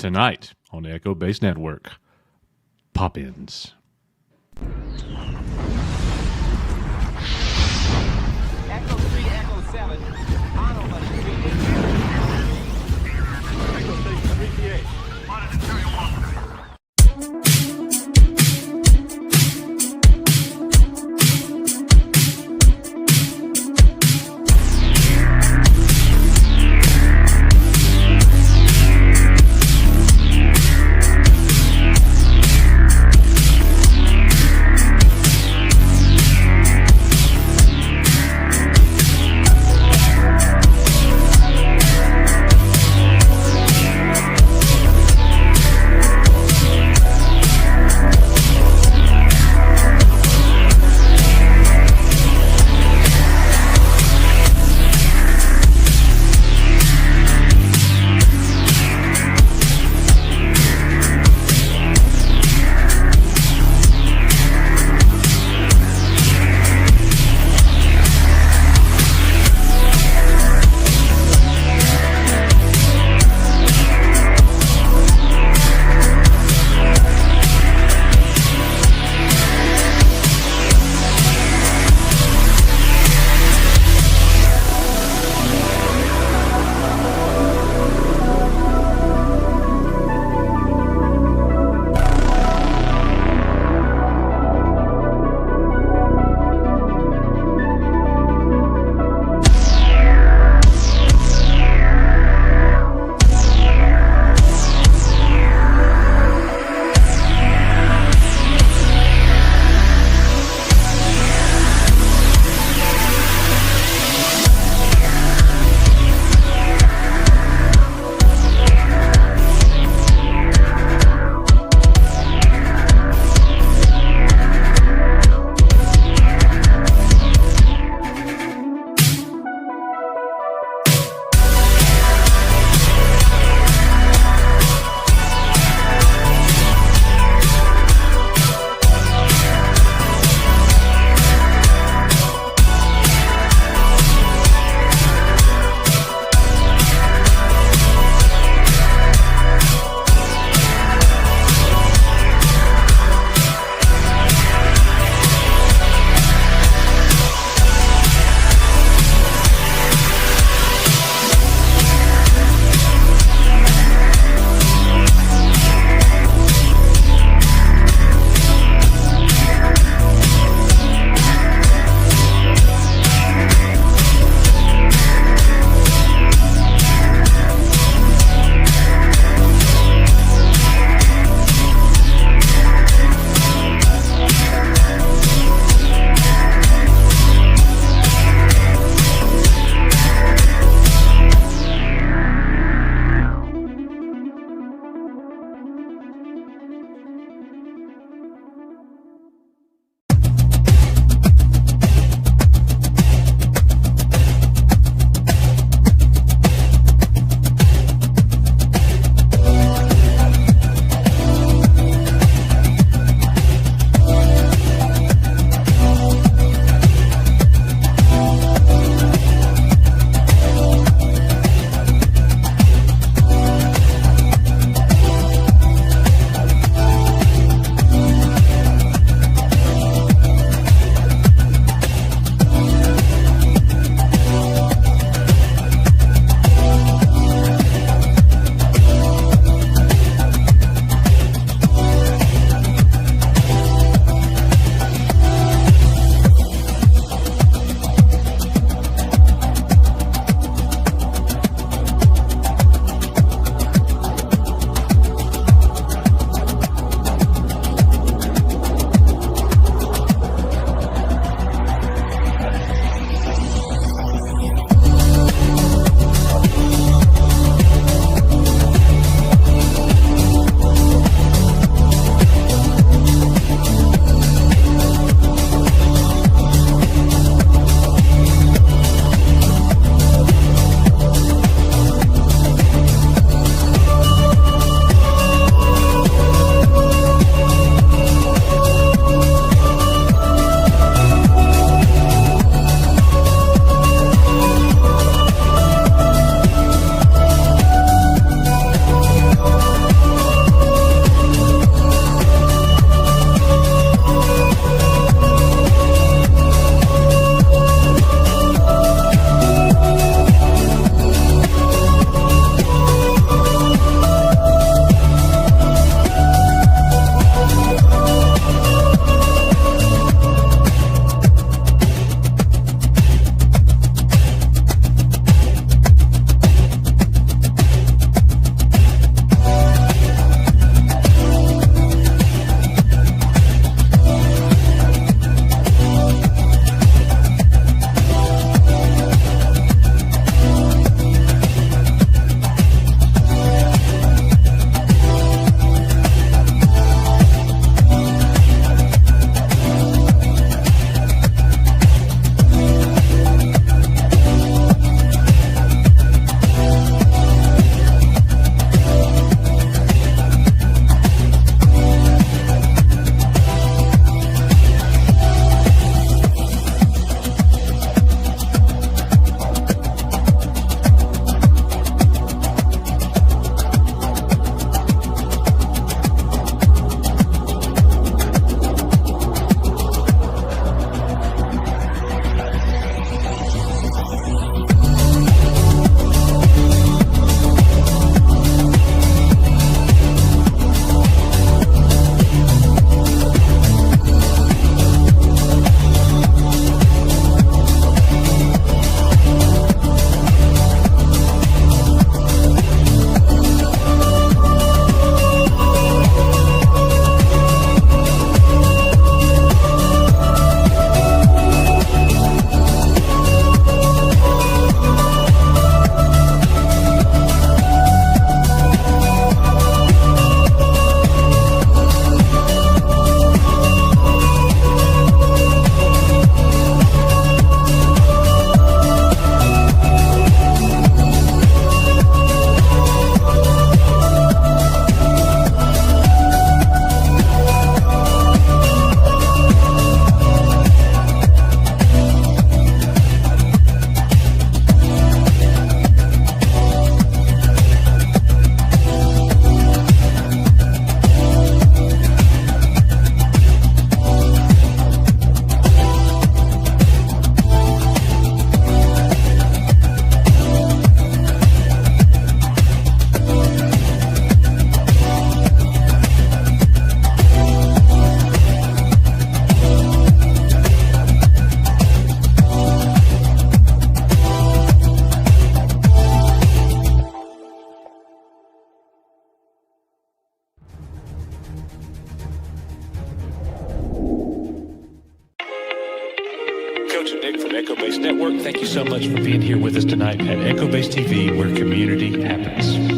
Tonight on the Echo Base Network, Pop-Ins. Echo 3, Echo 7. On over 388. Echo Station 338. Spotted Imperial Monster. Thank you so much for being here with us tonight at Echo Base TV, where community happens.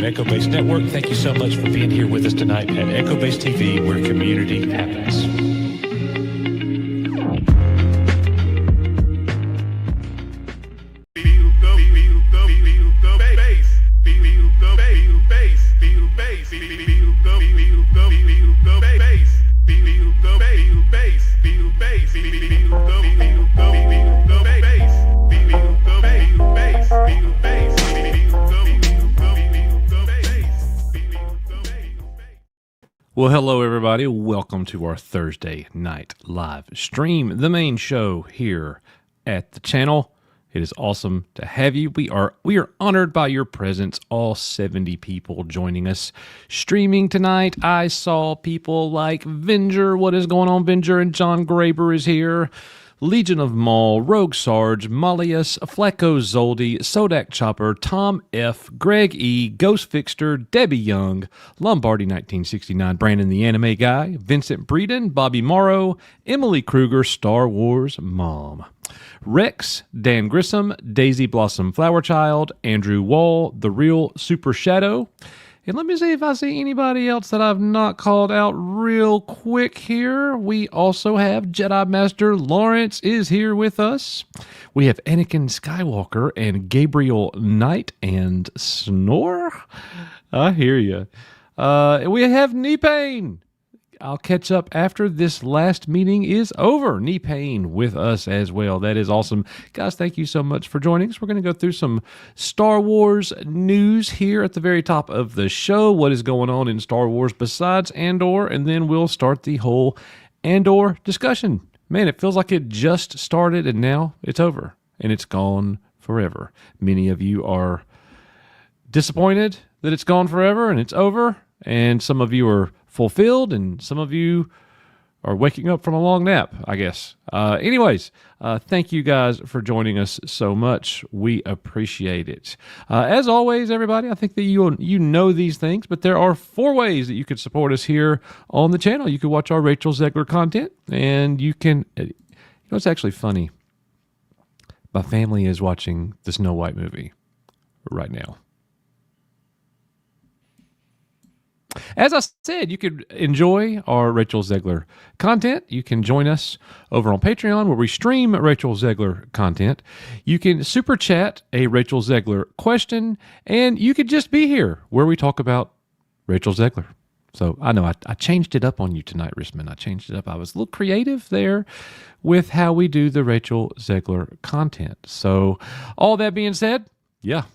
Echo Base Network. Thank you so much for being here with us tonight at Echo Base TV, where community happens. Well, hello, everybody. Welcome to our Thursday night live stream, the main show here at the channel. It is awesome to have you. We are honored by your presence, all 70 people joining us streaming tonight. I saw people like Venger. What is going on, Venger? And John Graber is here. Legion of Maul, Rogue Sarge, Malleus, Flecko Zoldi, Sodak Chopper, Tom F., Greg E., Ghost Fixter, Debbie Young, Lombardi 1969, Brandon the Anime Guy, Vincent Breeden, Bobby Morrow, Emily Kruger, Star Wars Mom, Rex, Dan Grissom, Daisy Blossom Flower Child, Andrew Wall, The Real Super Shadow. And let me see if I see anybody else that I've not called out real quick here. We also have Jedi Master Lawrence is here with us. We have Anakin Skywalker and Gabriel Knight and Snore. I hear you. We have Knee Pain. I'll catch up after this last meeting is over. Knee Pain with us as well. That is awesome. Guys, thank you so much for joining us. We're going to go through some Star Wars news here at the very top of the show. What is going on in Star Wars besides Andor? And then we'll start the whole Andor discussion. Man, it feels like it just started and now it's over. And it's gone forever. Many of you are disappointed that it's gone forever and it's over. And some of you are fulfilled, and some of you are waking up from a long nap, I guess. Anyways, thank you guys for joining us so much. We appreciate it. As always, everybody, I think that you know these things, but there are 4 ways that you could support us here on the channel. You could watch our Rachel Zegler content, and you can... You know, it's actually funny. My family is watching the Snow White movie right now. As I said, you could enjoy our Rachel Zegler content. You can join us over on Patreon where we stream Rachel Zegler content. You can super chat a Rachel Zegler question, and you could just be here where we talk about Rachel Zegler. So I know I changed it up on you tonight, Risman. I changed it up. I was a little creative there with how we do the Rachel Zegler content. So all that being said, yeah.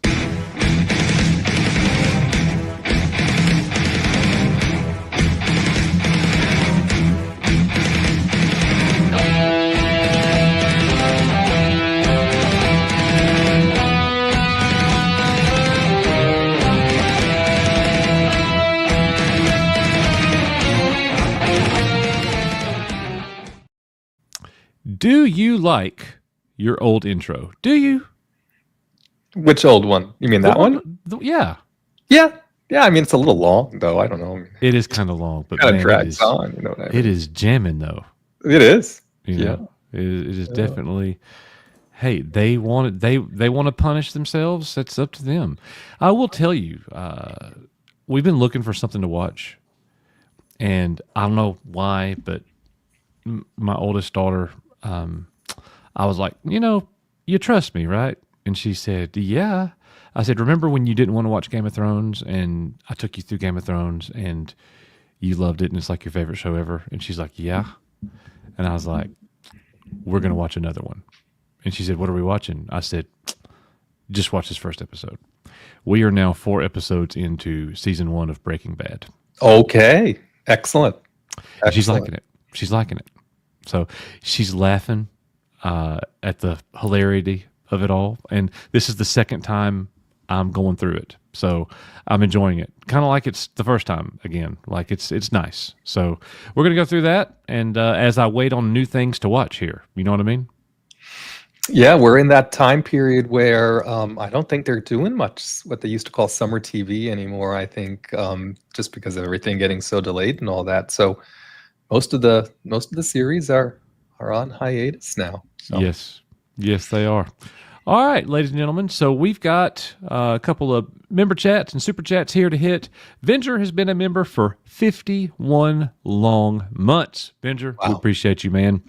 Do you like your old intro? Do you? Which old one? You mean that one? Yeah. Yeah. Yeah. I mean, it's a little long, though. I don't know. I mean, It is kind of long, but kind man, of drags on. You know what I mean? it is jamming though. It is. You know, it is definitely. Hey, they want to punish themselves. That's up to them. I will tell you, we've been looking for something to watch, and I don't know why, but my oldest daughter, I was like, you trust me, right? And she said, yeah. I said, remember when you didn't want to watch Game of Thrones, and I took you through Game of Thrones, and you loved it, and it's like your favorite show ever? And she's like, yeah. And I was like, we're gonna watch another one. And she said, what are we watching? I said, just watch this first episode. We are now 4 episodes into season 1 of Breaking Bad. Okay. Excellent. And she's liking it. She's liking it. So she's laughing at the hilarity of it all. And this is the second time I'm going through it. So I'm enjoying it. Kind of like it's the first time again. Like it's nice. So we're going to go through that. And as I wait on new things to watch here, you know what I mean? Yeah, we're in that time period where I don't think they're doing much what they used to call summer TV anymore. I think just because of everything getting so delayed and all that. So most of the series are on hiatus now. So. Yes, they are. All right, ladies and gentlemen. So we've got a couple of member chats and super chats here to hit. Venger has been a member for 51 long months. Venger, we appreciate you, man.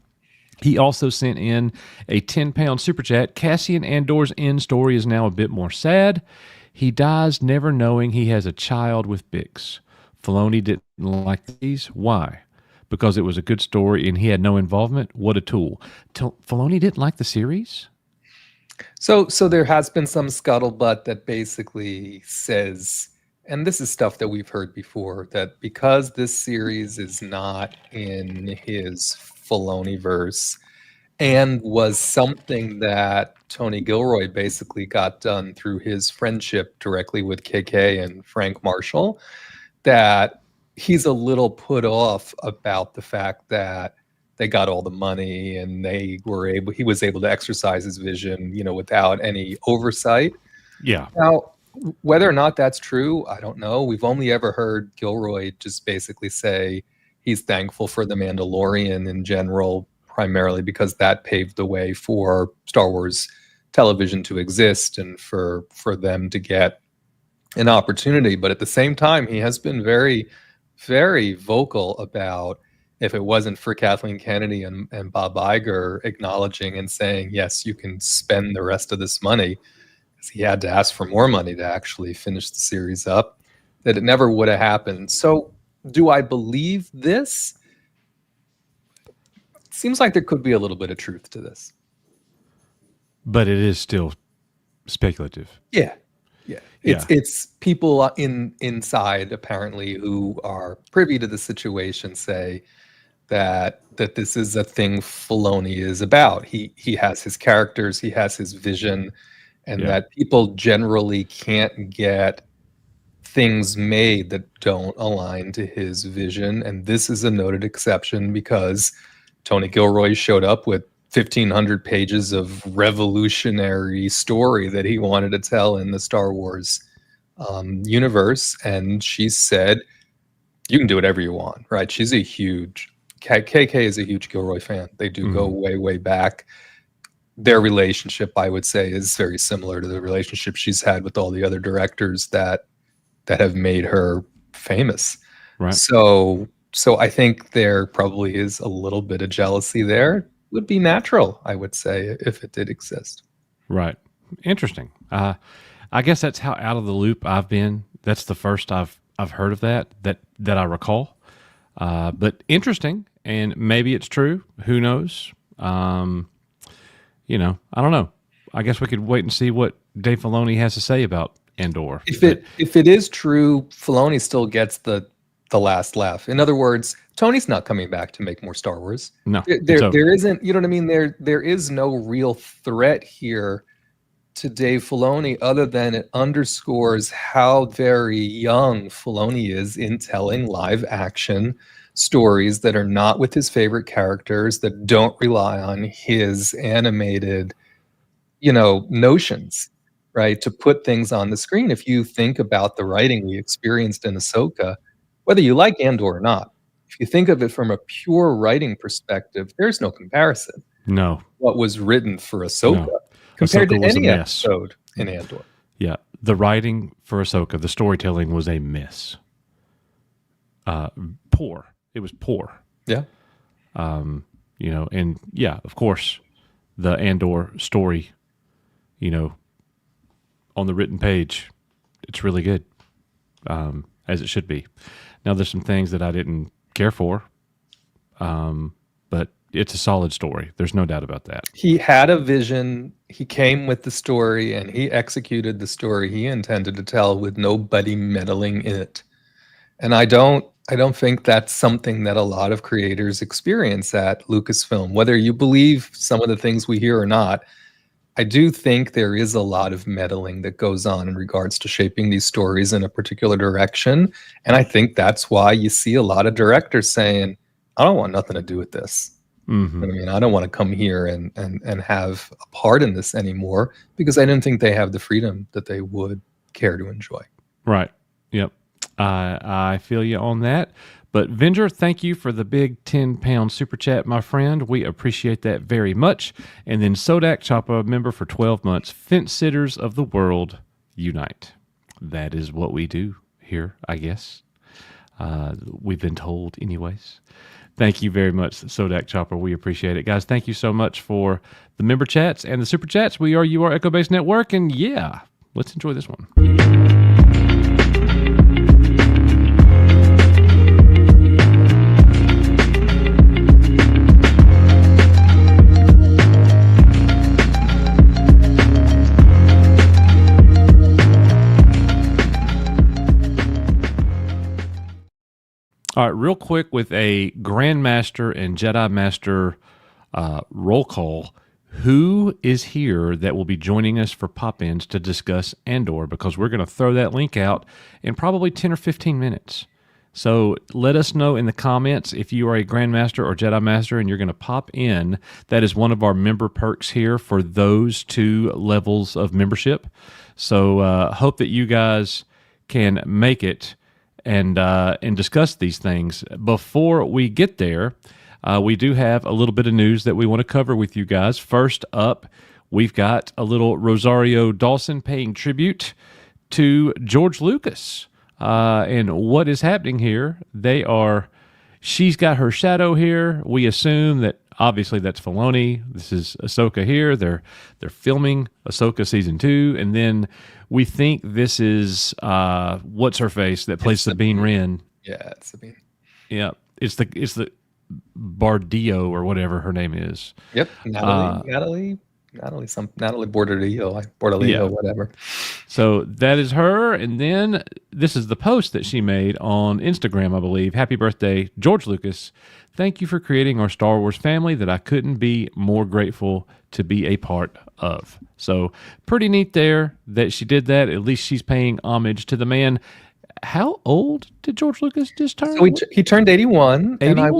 He also sent in a 10-pound super chat. Cassian Andor's end story is now a bit more sad. He dies never knowing he has a child with Bix. Filoni didn't like these. Why? Because it was a good story and he had no involvement? What a tool. Filoni didn't like the series? So there has been some scuttlebutt that basically says, and this is stuff that we've heard before, that because this series is not in his Filoni-verse and was something that Tony Gilroy basically got done through his friendship directly with KK and Frank Marshall, that he's a little put off about the fact that they got all the money and he was able to exercise his vision, without any oversight. Yeah. Now, whether or not that's true, I don't know. We've only ever heard Gilroy just basically say he's thankful for The Mandalorian in general, primarily because that paved the way for Star Wars television to exist and for them to get an opportunity. But at the same time, he has been very, very vocal about, if it wasn't for Kathleen Kennedy and Bob Iger acknowledging and saying, yes, you can spend the rest of this money, because he had to ask for more money to actually finish the series up, that it never would have happened. So do I believe this? Seems like there could be a little bit of truth to this. But it is still speculative. Yeah. It's people inside apparently who are privy to the situation say that this is a thing Filoni is about. He has his characters, he has his vision, and that people generally can't get things made that don't align to his vision. And this is a noted exception because Tony Gilroy showed up with 1,500 pages of revolutionary story that he wanted to tell in the Star Wars universe. And she said, you can do whatever you want, right? She's a huge, KK is a huge Gilroy fan. They do go way, way back. Their relationship, I would say, is very similar to the relationship she's had with all the other directors that have made her famous. Right. So I think there probably is a little bit of jealousy there. Would be natural, I would say, if it did exist. Right. Interesting. I guess that's how out of the loop I've been. That's the first I've heard of that I recall. But interesting, and maybe it's true. Who knows? I don't know. I guess we could wait and see what Dave Filoni has to say about Andor. If it is true, Filoni still gets the last laugh. In other words, Tony's not coming back to make more Star Wars. No, there isn't. You know what I mean? There is no real threat here to Dave Filoni, other than it underscores how very young Filoni is in telling live action stories that are not with his favorite characters, that don't rely on his animated, notions, right, to put things on the screen. If you think about the writing we experienced in Ahsoka, whether you like Andor or not, if you think of it from a pure writing perspective, there's no comparison. No. What was written for Ahsoka No. compared Ahsoka to was a any mess. episode in Andor. Yeah. The writing for Ahsoka, the storytelling was a mess. Poor. It was poor. Yeah. And yeah, of course, the Andor story, on the written page, it's really good, as it should be. Now, there's some things that I didn't care for, but it's a solid story. There's no doubt about that. He had a vision. He came with the story, and he executed the story he intended to tell with nobody meddling in it. And I don't think that's something that a lot of creators experience at Lucasfilm. Whether you believe some of the things we hear or not, I do think there is a lot of meddling that goes on in regards to shaping these stories in a particular direction. And I think that's why you see a lot of directors saying, I don't want nothing to do with this. Mm-hmm. I mean, I don't want to come here and have a part in this anymore, because I didn't think they have the freedom that they would care to enjoy. Right. Yep. I feel you on that. But Venger, thank you for the big 10-pound super chat, my friend. We appreciate that very much. And then Sodak Choppa, member for 12 months. Fence sitters of the world unite. That is what we do here, I guess. We've been told anyways. Thank you very much, Sodak Chopper. We appreciate it. Guys, thank you so much for the member chats and the super chats. We are You Are Echo Base Network, and yeah, let's enjoy this one. All right, real quick with a Grandmaster and Jedi Master roll call. Who is here that will be joining us for pop-ins to discuss Andor? Because we're going to throw that link out in probably 10 or 15 minutes. So let us know in the comments if you are a Grandmaster or Jedi Master and you're going to pop in. That is one of our member perks here for those 2 levels of membership. So hope that you guys can make it and discuss these things. Before we get there, we do have a little bit of news that we want to cover with you guys. First up, we've got a little Rosario Dawson paying tribute to George Lucas. And what is happening here, she's got her shadow here. We assume that obviously that's Filoni. This is Ahsoka here. They're filming Ahsoka season 2, and then we think this is what's her face that plays Sabine Wren. Yeah, it's Sabine. Yeah, it's the Bardillo or whatever her name is. Yep, Natalie Bordillo, whatever. So that is her, and then this is the post that she made on Instagram, I believe. Happy birthday, George Lucas. Thank you for creating our Star Wars family that I couldn't be more grateful to be a part of. So pretty neat there that she did that. At least she's paying homage to the man. How old did George Lucas just turn? So he turned 81, 81. And I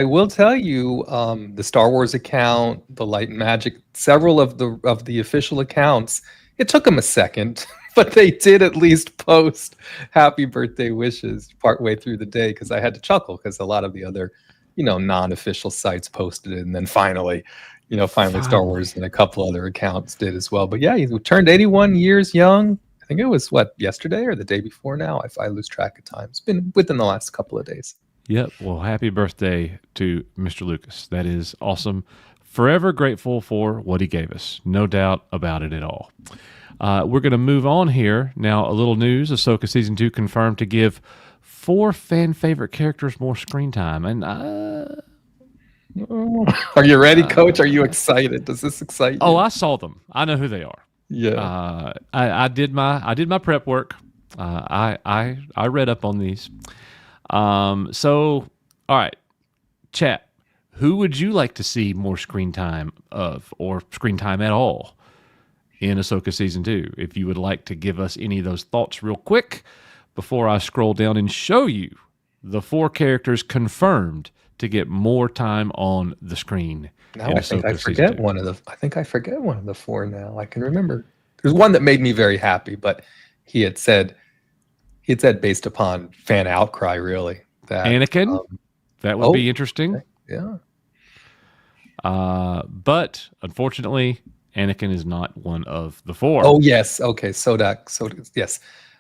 will tell you, the Star Wars account, the Light and Magic, several of the official accounts, it took them a second, but they did at least post happy birthday wishes partway through the day, because I had to chuckle because a lot of the other, non-official sites posted it, and then finally Star Wars and a couple other accounts did as well. But yeah, he turned 81 years young. I think it was yesterday or the day before now. I lose track of time. It's been within the last couple of days. Yep. Well, happy birthday to Mr. Lucas. That is awesome. Forever grateful for what he gave us. No doubt about it at all. We're going to move on here. Now, a little news. Ahsoka Season 2 confirmed to give 4 fan favorite characters more screen time. And are you ready, Coach? Are you excited? Does this excite you? Oh, I saw them. I know who they are. Yeah. I did my prep work. I read up on these. So all right, chat. Who would you like to see more screen time of, or screen time at all, in Ahsoka Season 2? If you would like to give us any of those thoughts real quick before I scroll down and show you the 4 characters confirmed to get more time on the screen. Now in I think I Ahsoka season forget 2. one of the. I think I forget one of the 4 now. I can remember. There's one that made me very happy, but he had said based upon fan outcry, really, that Anakin, that would oh, be interesting. okay, yeah. But unfortunately, Anakin is not one of the 4. Oh yes, okay. Sodak. Yes,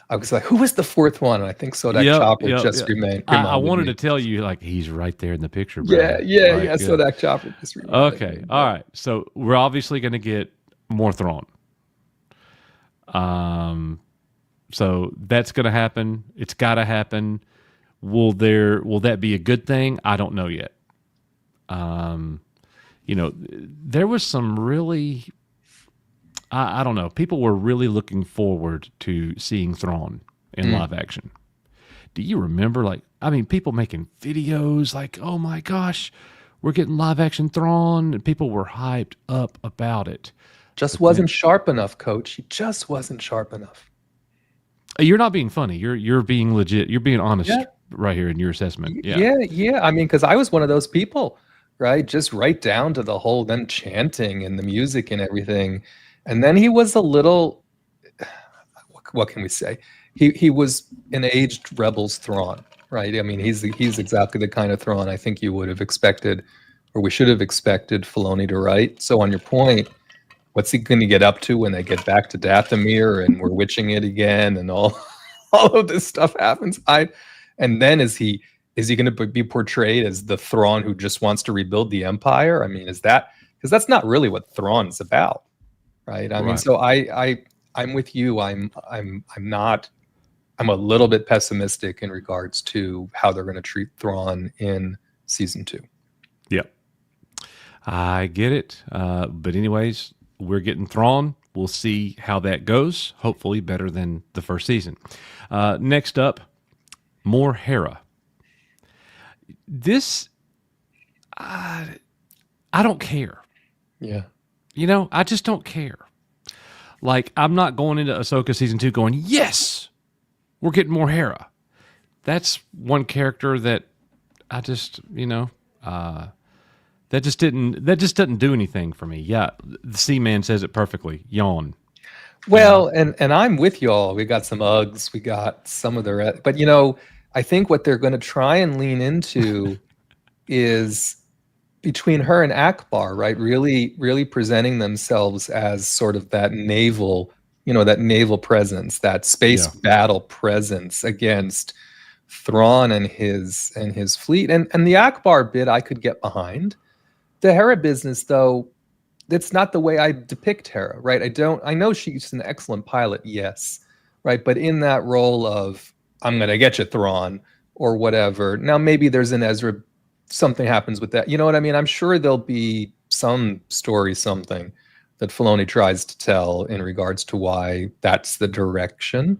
I was like, who was the 4th one? And I think Sodak Chopper just I reminded wanted me. to tell you, like, he's right there in the picture, bro. Yeah. Sodak Chopper just reminded Okay, me. all right. So we're obviously going to get more Thrawn. So that's going to happen. It's got to happen. Will that be a good thing? I don't know yet. There was some really, I don't know. People were really looking forward to seeing Thrawn in live action. Do you remember, people making videos like, oh my gosh, we're getting live action Thrawn, and people were hyped up about it. Just wasn't sharp enough, Coach. He just wasn't sharp enough. You're not being funny. You're being legit. You're being honest right here in your assessment. Yeah. I mean, because I was one of those people, right? Just right down to the whole them chanting and the music and everything. And then he was a little, what can we say? He was an aged Rebels Thrawn, right? I mean, he's exactly the kind of Thrawn I think you would have expected, or we should have expected Filoni to write. So on your point, what's he going to get up to when they get back to Dathomir and we're witching it again and all of this stuff happens? And then is he going to be portrayed as the Thrawn who just wants to rebuild the Empire? I mean, is that, because that's not really what Thrawn's about, right? I mean, so I'm with you. I'm a little bit pessimistic in regards to how they're going to treat Thrawn in season 2. Yep, I get it. But anyways, we're getting Thrawn. We'll see how that goes. Hopefully better than the first season. Next up, more Hera. This, I don't care. Yeah. I just don't care. Like, I'm not going into Ahsoka season 2 going, yes, we're getting more Hera. That's one character that I just, that just doesn't do anything for me. Yeah, the C-Man says it perfectly. Yawn. Well, and I'm with y'all. We got some Uggs. We got some of the, but I think what they're going to try and lean into is between her and Akbar, right? Really, really presenting themselves as sort of that naval, that naval presence, that space battle presence against Thrawn and his fleet. And the Akbar bit I could get behind. The Hera business, though, that's not the way I depict Hera, right? I know she's an excellent pilot, yes, right? But in that role of, I'm going to get you, Thrawn, or whatever. Now, maybe there's an Ezra, something happens with that. You know what I mean? I'm sure there'll be some story, something that Filoni tries to tell in regards to why that's the direction.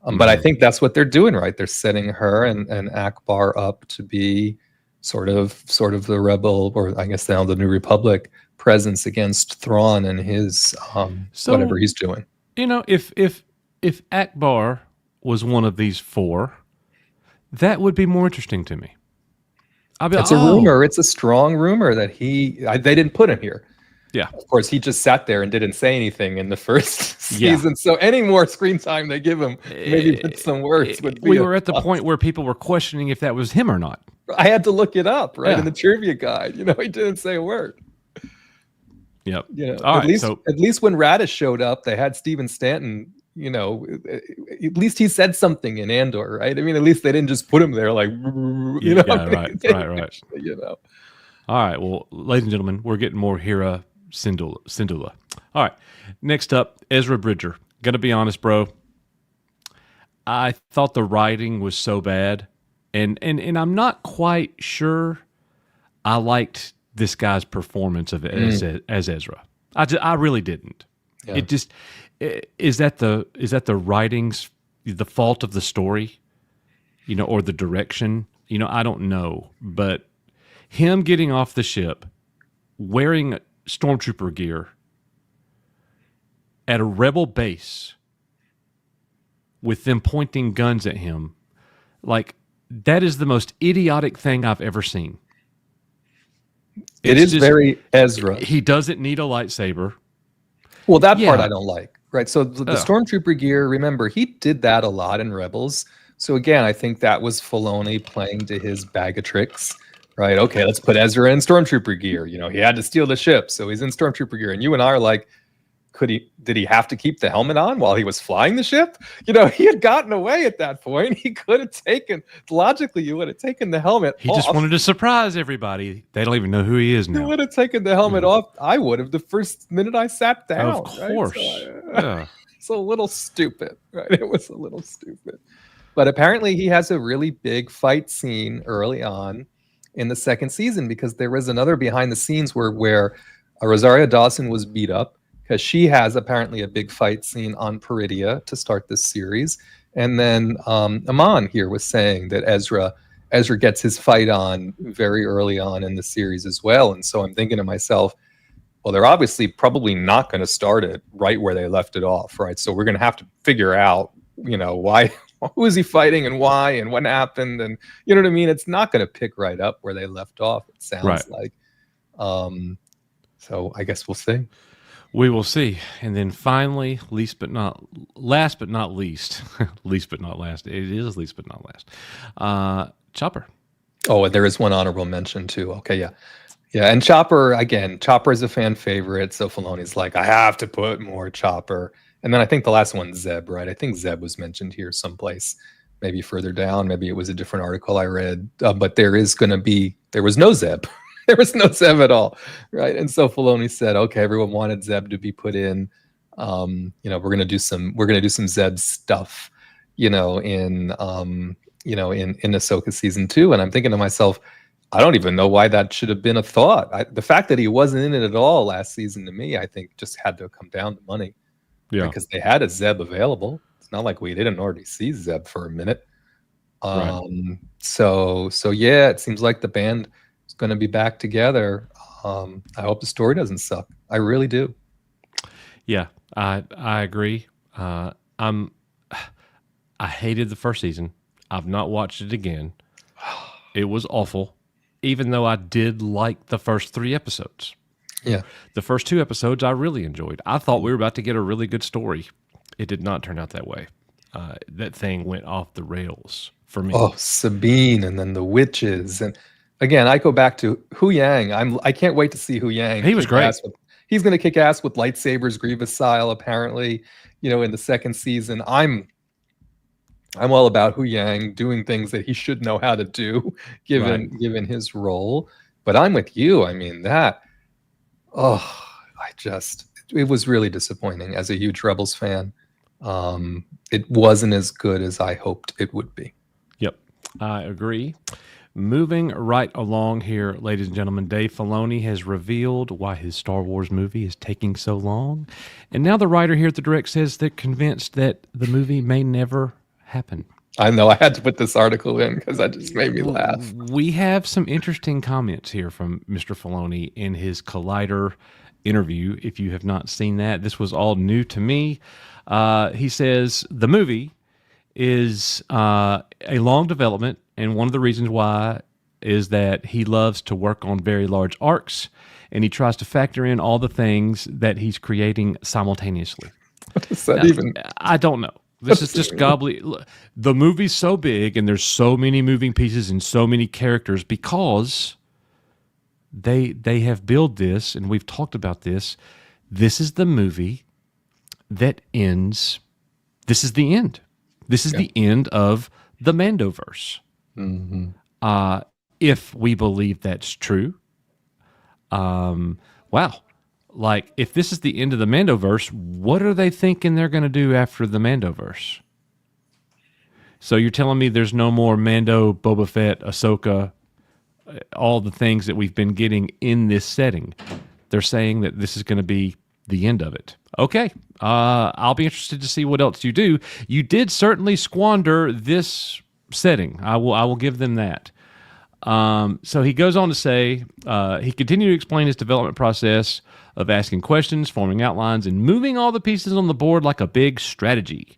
But I think that's what they're doing, right? They're setting her and Akbar up to be sort of the rebel, or I guess now the New Republic presence against Thrawn and his whatever he's doing. If Akbar was one of these 4, that would be more interesting to me. It's a rumor. It's a strong rumor that they didn't put him here. Yeah. Of course, he just sat there and didn't say anything in the first season. So any more screen time they give him, maybe with some words would be. We were at the point where people were questioning if that was him or not. I had to look it up, right, in the trivia guide. He didn't say a word. Yep. At least when Radish showed up, they had Stephen Stanton. At least he said something in Andor, right? I mean, at least they didn't just put him there like, right. All right. Well, ladies and gentlemen, we're getting more Hera Syndulla. All right. Next up, Ezra Bridger. Gonna be honest, bro. I thought the writing was so bad, and I'm not quite sure I liked this guy's performance of as Ezra. I really didn't. Yeah. It just is that the writing's the fault of the story, or the direction. I don't know, but him getting off the ship, wearing stormtrooper gear at a rebel base with them pointing guns at him, like, that is the most idiotic thing I've ever seen. It is very Ezra. He doesn't need a lightsaber. Well, that part I don't like, right? So the Stormtrooper gear, remember, he did that a lot in Rebels. So again, I think that was Filoni playing to his bag of tricks, right? Okay, let's put Ezra in Stormtrooper gear. You know, he had to steal the ship, so he's in Stormtrooper gear. And you and I are like, did he have to keep the helmet on while he was flying the ship? You know, he had gotten away at that point. He could have taken, logically, you would have taken the helmet off. He just wanted to surprise everybody. They don't even know who he is now. You would have taken the helmet off. I would have the first minute I sat down. Of course. Right? It's a little stupid, right? It was a little stupid. But apparently he has a really big fight scene early on in the second season, because there was another behind the scenes where Rosario Dawson was beat up, because she has apparently a big fight scene on Peridia to start this series. And then Aman here was saying that Ezra gets his fight on very early on in the series as well. And so I'm thinking to myself, well, they're obviously probably not going to start it right where they left it off, right? So we're going to have to figure out, you know, who is he fighting and why and what happened, and you know what I mean? It's not going to pick right up where they left off, it sounds like. So I guess we'll see. We will see. And then finally, last but not least, least but not last. It is least but not last. Chopper. Oh, and there is one honorable mention too. Okay, yeah. Yeah, and Chopper is a fan favorite, so Filoni's like, I have to put more Chopper. And then I think the last one's Zeb, right? I think Zeb was mentioned here someplace, maybe further down. Maybe it was a different article I read. But there was no Zeb. There was no Zeb at all, right? And so Filoni said, okay, everyone wanted Zeb to be put in. You know, we're gonna do some Zeb stuff, in Ahsoka season 2. And I'm thinking to myself, I don't even know why that should have been a thought. The fact that he wasn't in it at all last season, to me, I think just had to come down to money. Yeah, because they had a Zeb available. It's not like we didn't already see Zeb for a minute. So yeah, it seems like the band is going to be back together. I hope the story doesn't suck. I really do. Yeah, I agree. I hated the first season. I've not watched it again. It was awful, even though I did like the first 3 episodes. Yeah. The first 2 episodes I really enjoyed. I thought we were about to get a really good story. It did not turn out that way. That thing went off the rails for me. Oh, Sabine, and then the witches. And again, I go back to Hu Yang. I can't wait to see Hu Yang. He was great. He's going to kick ass with lightsabers, Grievous style, apparently, in the second season. I'm all about Hu Yang doing things that he should know how to do, given his role. But I'm with you. I mean, it was really disappointing as a huge Rebels fan. It wasn't as good as I hoped it would be. Yep, I agree. Moving right along here, ladies and gentlemen, Dave Filoni has revealed why his Star Wars movie is taking so long. And now the writer here at the Direct says they're convinced that the movie may never happen. I know, I had to put this article in because that just made me laugh. We have some interesting comments here from Mr. Filoni in his Collider interview. If you have not seen that, this was all new to me. He says the movie is a long development, and one of the reasons why is that he loves to work on very large arcs, and he tries to factor in all the things that he's creating simultaneously. What does that even? I don't know. This is just gobbly. The movie's so big, and there's so many moving pieces and so many characters because they have built this, and we've talked about this. This is the movie that ends. This is the end. This is the end of the Mandoverse. Mm-hmm. If we believe that's true, wow. Like, if this is the end of the Mandoverse, what are they thinking they're going to do after the Mandoverse? So you're telling me there's no more Mando, Boba Fett, Ahsoka, all the things that we've been getting in this setting. They're saying that this is going to be the end of it. Okay, I'll be interested to see what else you do. You did certainly squander this setting. I will give them that. So he goes on to say, he continued to explain his development process of asking questions, forming outlines, and moving all the pieces on the board like a big strategy.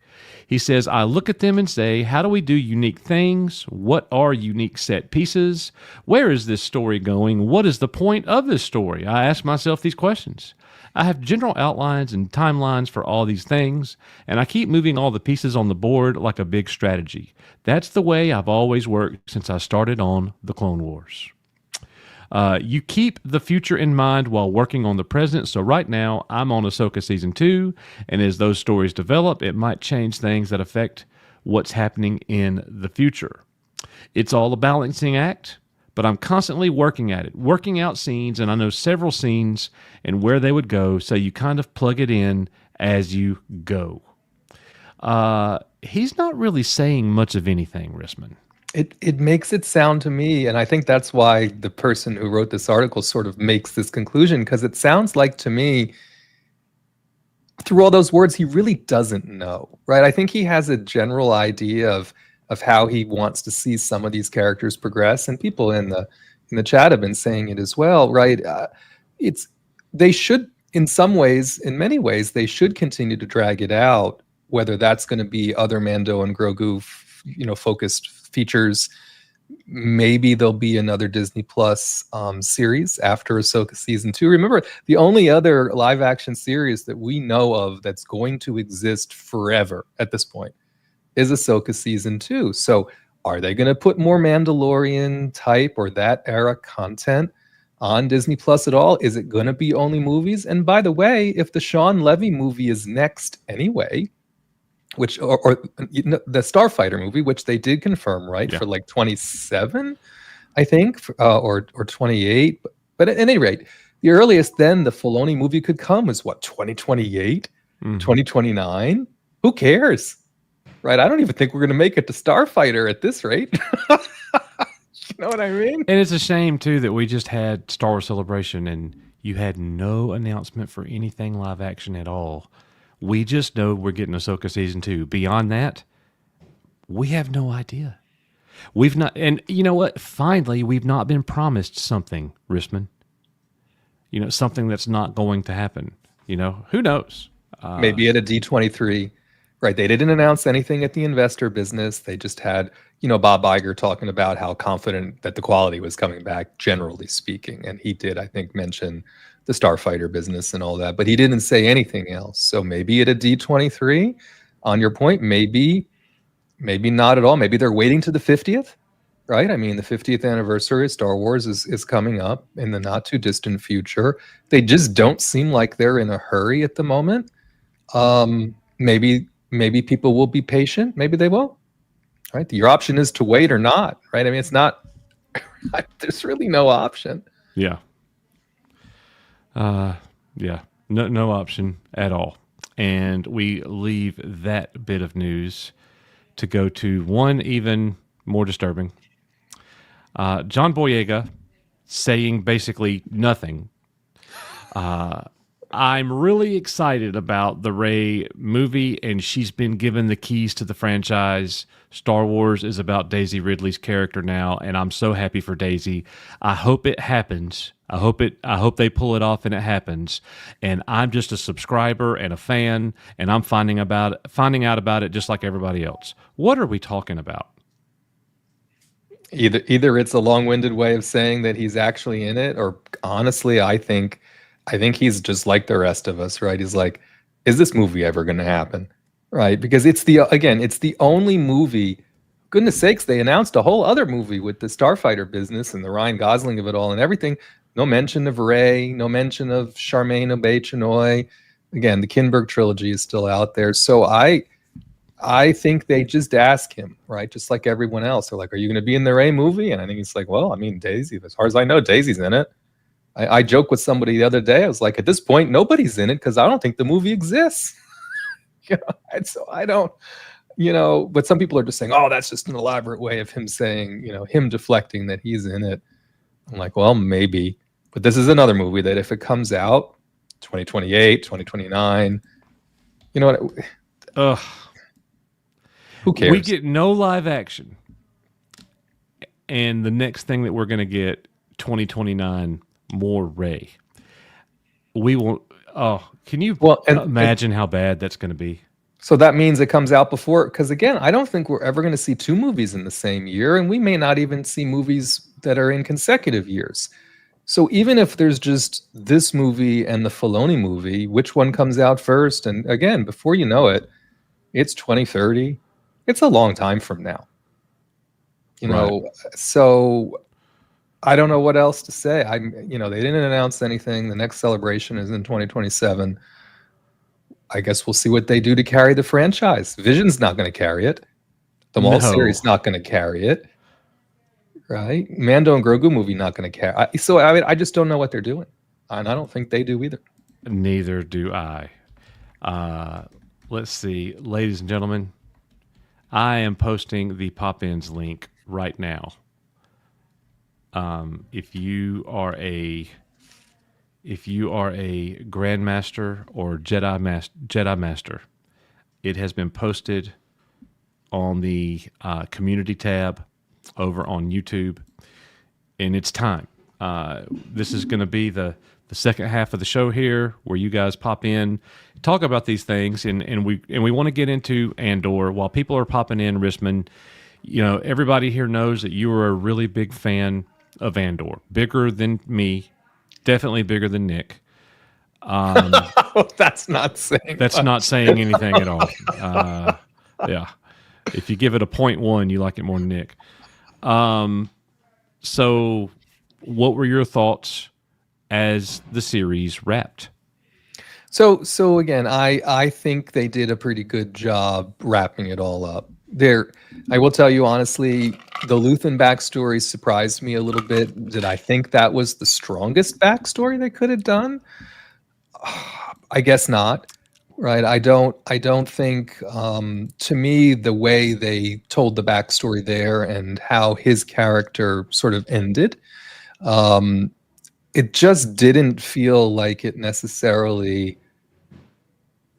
He says, I look at them and say, how do we do unique things? What are unique set pieces? Where is this story going? What is the point of this story? I ask myself these questions. I have general outlines and timelines for all these things, and I keep moving all the pieces on the board like a big strategy. That's the way I've always worked since I started on the Clone Wars. You keep the future in mind while working on the present. So right now, I'm on Ahsoka Season 2, and as those stories develop, it might change things that affect what's happening in the future. It's all a balancing act, but I'm constantly working at it, working out scenes, and I know several scenes and where they would go, so you kind of plug it in as you go. He's not really saying much of anything, Rissman. It makes it sound to me, and I think that's why the person who wrote this article sort of makes this conclusion, because it sounds like to me, through all those words, he really doesn't know, right? I think he has a general idea of how he wants to see some of these characters progress, and people in the chat have been saying it as well, right? They should, in some ways, in many ways, they should continue to drag it out, whether that's going to be other Mando and Grogu, focused features. Maybe there'll be another Disney Plus series after Ahsoka Season 2. Remember, the only other live action series that we know of that's going to exist forever at this point is Ahsoka Season 2. So are they going to put more Mandalorian type or that era content on Disney Plus at all? Is it going to be only movies? And by the way, if the Sean Levy movie is next anyway, which or the Starfighter movie, which they did confirm, right, for like 27, I think, or 28. But at any rate, the earliest then the Filoni movie could come is what, 2028, 2029? Who cares, right? I don't even think we're going to make it to Starfighter at this rate. You know what I mean? And it's a shame too that we just had Star Wars Celebration and you had no announcement for anything live action at all. We just know we're getting Ahsoka Season 2. Beyond that, we have no idea. We've not, and you know what? Finally, we've not been promised something, Rissman. Something that's not going to happen. Who knows? Maybe at a D23, right? They didn't announce anything at the investor business. They just had, Bob Iger talking about how confident that the quality was coming back, generally speaking. And he did, I think, mention the Starfighter business and all that, but he didn't say anything else. So maybe at a D23, on your point, maybe not at all. Maybe they're waiting to the 50th, right? I mean, the 50th anniversary of Star Wars is coming up in the not too distant future. They just don't seem like they're in a hurry at the moment. Maybe people will be patient. Maybe they won't, right? Your option is to wait or not, right? I mean, it's not, there's really no option. Yeah. No option at all. And we leave that bit of news to go to one even more disturbing. John Boyega saying basically nothing. I'm really excited about the Rey movie, and she's been given the keys to the franchise. Star Wars is about Daisy Ridley's character now, and I'm so happy for Daisy. I hope it happens. I hope they pull it off and it happens. And I'm just a subscriber and a fan, and I'm finding out about it just like everybody else. What are we talking about? Either it's a long-winded way of saying that he's actually in it, or honestly, I think he's just like the rest of us, right? He's like, is this movie ever going to happen? Right? Because it's the only movie. Goodness sakes, they announced a whole other movie with the Starfighter business and the Ryan Gosling of it all and everything. No mention of Rey, no mention of Charmaine Obaid-Chinoy. Again, the Kinberg trilogy is still out there. So I think they just ask him, right? Just like everyone else. They're like, are you going to be in the Rey movie? And I think he's like, well, I mean, Daisy, as far as I know, Daisy's in it. I joked with somebody the other day. I was like, at this point, nobody's in it because I don't think the movie exists. And so I don't, but some people are just saying, oh, that's just an elaborate way of him saying, him deflecting that he's in it. I'm like, well, maybe. But this is another movie that if it comes out 2028, 2029, you know what? Who cares? We get no live action. And the next thing that we're going to get, 2029, more Rey. We will. Oh, can you imagine how bad that's going to be? So that means it comes out before, because again, I don't think we're ever going to see two movies in the same year, and we may not even see movies that are in consecutive years. So even if there's just this movie and the Filoni movie, which one comes out first? And again, before you know it, it's 2030. It's a long time from now. You Right. know, so I don't know what else to say. They didn't announce anything. The next celebration is in 2027. I guess we'll see what they do to carry the franchise. Vision's not going to carry it. The Maul No. series not going to carry it, right? Mando and Grogu movie not going to carry. I just don't know what they're doing, and I don't think they do either. Neither do I. Let's see, ladies and gentlemen, I am posting the pop-ins link right now. If you are a Grandmaster or Jedi Master, it has been posted on the community tab over on YouTube, and it's time. This is going to be the second half of the show here, where you guys pop in, talk about these things, and we want to get into Andor while people are popping in. Risman, everybody here knows that you are a really big fan of Andor, bigger than me, definitely bigger than Nick. That's not saying. That's much. not saying anything at all. Yeah, if you give it a 0.1, you like it more than Nick. So, what were your thoughts as the series wrapped? So again, I think they did a pretty good job wrapping it all up. I will tell you honestly, the Luthen backstory surprised me a little bit. Did I think that was the strongest backstory they could have done? I guess not. Right. I don't think, to me, the way they told the backstory there and how his character sort of ended, it just didn't feel like it necessarily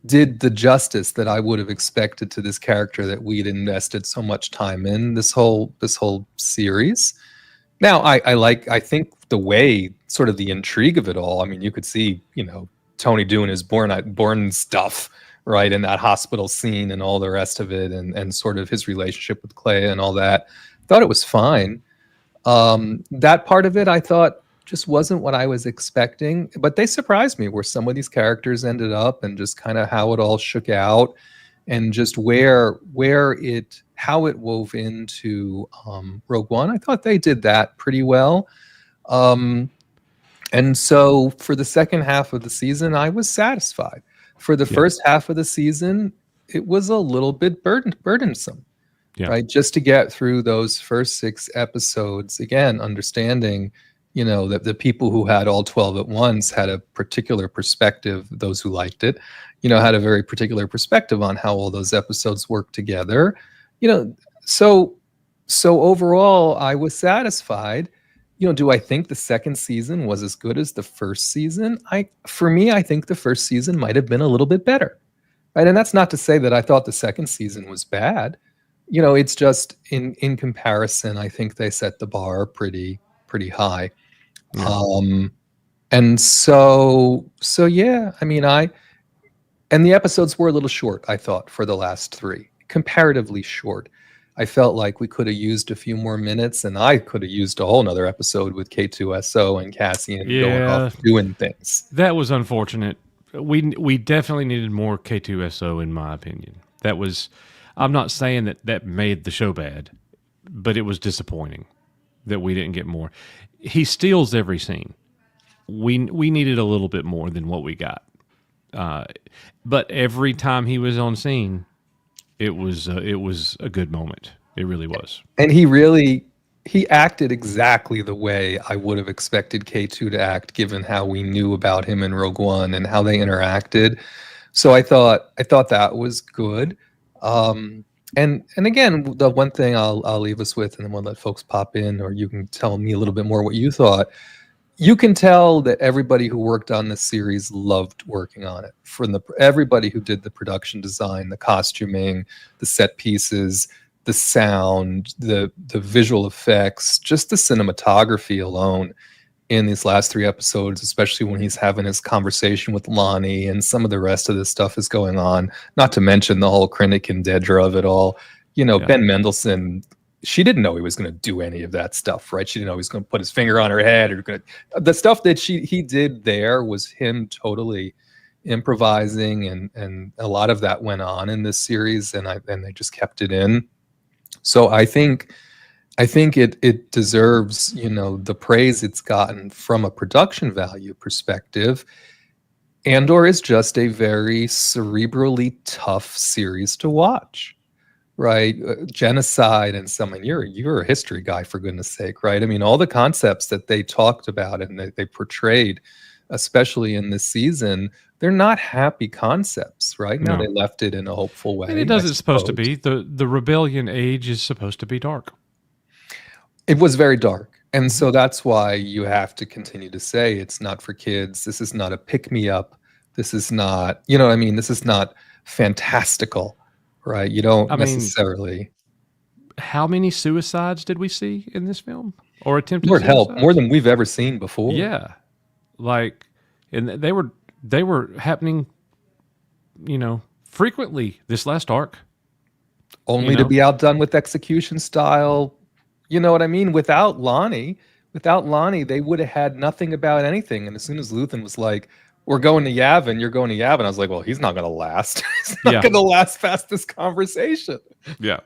did the justice that I would have expected to this character that we'd invested so much time in this whole series. Now, I think the way, sort of the intrigue of it all. I mean, you could see, Tony doing his born stuff, right, in that hospital scene and all the rest of it, and sort of his relationship with Clay and all that. Thought it was fine. That part of it, I thought, just wasn't what I was expecting, but they surprised me where some of these characters ended up and just kind of how it all shook out, and just how it wove into Rogue One. I thought they did that pretty well. And so for the second half of the season, I was satisfied. For the first half of the season, it was a little bit burdensome, right? Just to get through those first 6 episodes, again, understanding that the people who had all 12 at once had a particular perspective. Those who liked it, had a very particular perspective on how all those episodes work together. So overall, I was satisfied. Do I think the second season was as good as the first season? For me, I think the first season might have been a little bit better, right? And that's not to say that I thought the second season was bad. It's just in comparison, I think they set the bar pretty high. And so yeah, I mean, and the episodes were a little short, I thought, for the last 3, comparatively short. I felt like we could have used a few more minutes, and I could have used a whole nother episode with K2SO and Cassian going off doing things. That was unfortunate. We definitely needed more K2SO, in my opinion. I'm not saying that made the show bad, but it was disappointing that we didn't get more. He steals every scene. We needed a little bit more than what we got. But every time he was on scene, it was a good moment. It really was. And he acted exactly the way I would have expected K2 to act, given how we knew about him in Rogue One and how they interacted. So I thought that was good. And again, the one thing I'll leave us with, and then we'll let folks pop in, or you can tell me a little bit more what you thought. You can tell that everybody who worked on this series loved working on it. From everybody who did the production design, the costuming, the set pieces, the sound, the visual effects, just the cinematography alone. in these last 3 episodes, especially when he's having his conversation with Lonnie and some of the rest of this stuff is going on. Not to mention the whole Krennic and Dedra of it all. Ben Mendelsohn, she didn't know he was going to do any of that stuff, right? She didn't know he was going to put his finger on her head the stuff that he did there was him totally improvising, and a lot of that went on in this series, and they just kept it in. So I think it deserves, the praise it's gotten from a production value perspective. Andor is just a very cerebrally tough series to watch, right? Genocide and someone, you're a history guy, for goodness sake, right? I mean, all the concepts that they talked about and they portrayed, especially in this season, they're not happy concepts, right? Now they left it in a hopeful way. And it doesn't supposed to be. The rebellion age is supposed to be dark. It was very dark. And so that's why you have to continue to say it's not for kids. This is not a pick-me-up. This is not, you know what I mean? This is not fantastical, right? You don't necessarily. How many suicides did we see in this film? Or attempted Lord help, suicides? more than we've ever seen before. Yeah. And they were happening, frequently this last arc. Only to be outdone with execution style. You know what I mean? Without Lonnie, they would have had nothing about anything. And as soon as Luthen was like, we're going to Yavin, you're going to Yavin, I was like, well, he's not going to last. He's not going to last past this conversation. Yeah.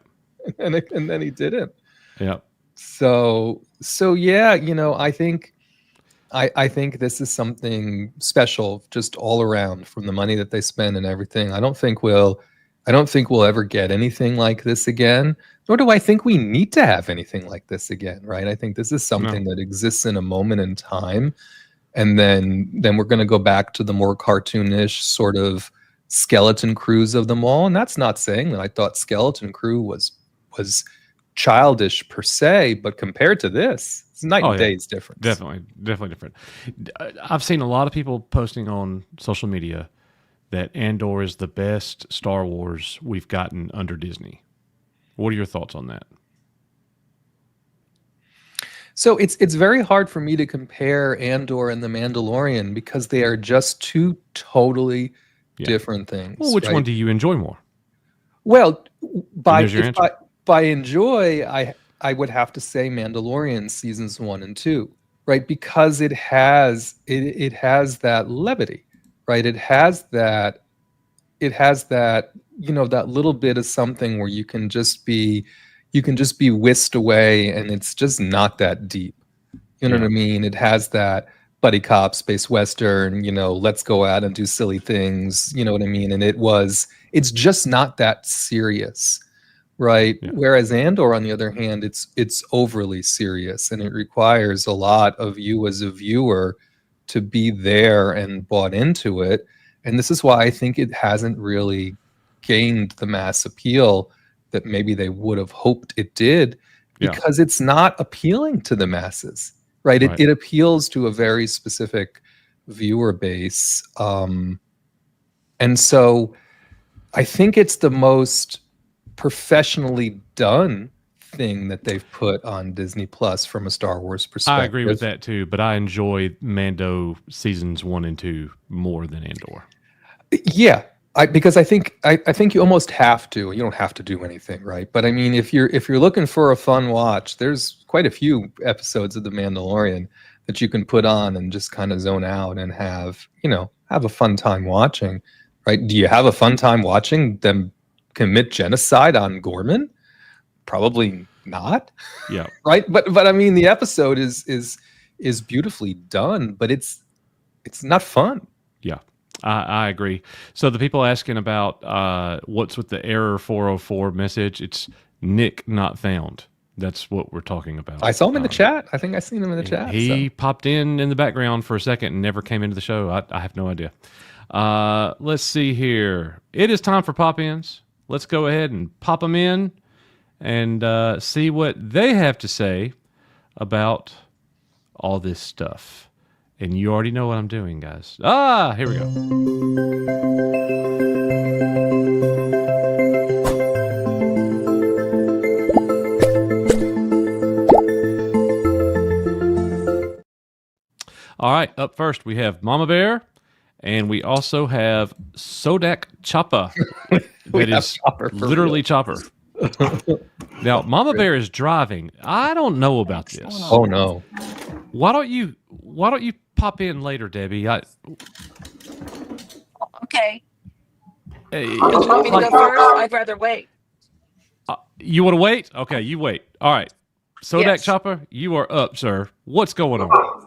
And then he didn't. Yeah. So yeah, I think this is something special just all around, from the money that they spend and everything. I don't think we'll ever get anything like this again, nor do I think we need to have anything like this again, right? I think this is something that exists in a moment in time, and then we're going to go back to the more cartoonish sort of skeleton crews of them all. And that's not saying that I thought Skeleton Crew was childish per se, but compared to this, it's night and day's difference. Definitely different. I've seen a lot of people posting on social media that Andor is the best Star Wars we've gotten under Disney. What are your thoughts on that? So it's very hard for me to compare Andor and The Mandalorian because they are just two totally different things. Well, which one do you enjoy more? Well, by enjoy, I would have to say Mandalorian seasons 1 and 2, right? Because it has that levity, right? It has that, that little bit of something where you can just be whisked away, and it's just not that deep. You know what I mean? It has that buddy cop, space western, let's go out and do silly things. You know what I mean? And it's just not that serious, right? Yeah. Whereas Andor, on the other hand, it's overly serious, and it requires a lot of you as a viewer to be there and bought into it. And this is why I think it hasn't really gained the mass appeal that maybe they would have hoped it did, because it's not appealing to the masses, right? It appeals to a very specific viewer base. And so I think it's the most professionally done thing that they've put on Disney Plus from a Star Wars perspective. I agree with that too, but I enjoy Mando seasons 1 and 2 more than Andor. Yeah, because I think you almost have to. You don't have to do anything, right? But I mean, if you're looking for a fun watch, there's quite a few episodes of The Mandalorian that you can put on and just kind of zone out and have a fun time watching, right? Do you have a fun time watching them commit genocide on Gorman? Probably not. Yeah. Right. But I mean, the episode is beautifully done, but it's not fun. Yeah. I agree. So the people asking about what's with the error 404 message, it's Nick not found. That's what we're talking about. I saw him in the chat. I think I seen him in the chat. He popped in the background for a second and never came into the show. I have no idea. Let's see here. It is time for pop-ins. Let's go ahead and pop them in and see what they have to say about all this stuff. And you already know what I'm doing, guys. Here we go. All right, up first we have Mama Bear, and we also have Sodak Choppa. That have is Chopper for literally real. Chopper. Now, Mama Bear is driving. I don't know about this. Oh no. Why don't you pop in later, Debbie? Okay. Hey, You want me to go first? I'd rather wait. you want to wait? Okay, you wait. All right. Sodak Yes. Chopper, you are up, sir. What's going on?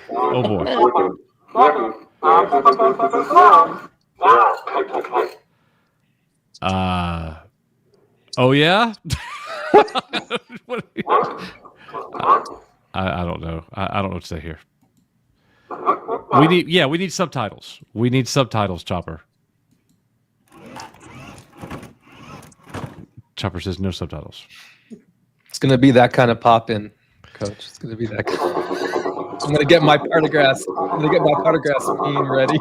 Oh boy. Oh yeah. I don't know. I don't know what to say here. We need subtitles. We need subtitles, Chopper. Chopper says no subtitles. It's gonna be that kind of pop in, Coach. It's gonna be that. I'm gonna get my partagraphs. I'm gonna get my partagraphs meme ready.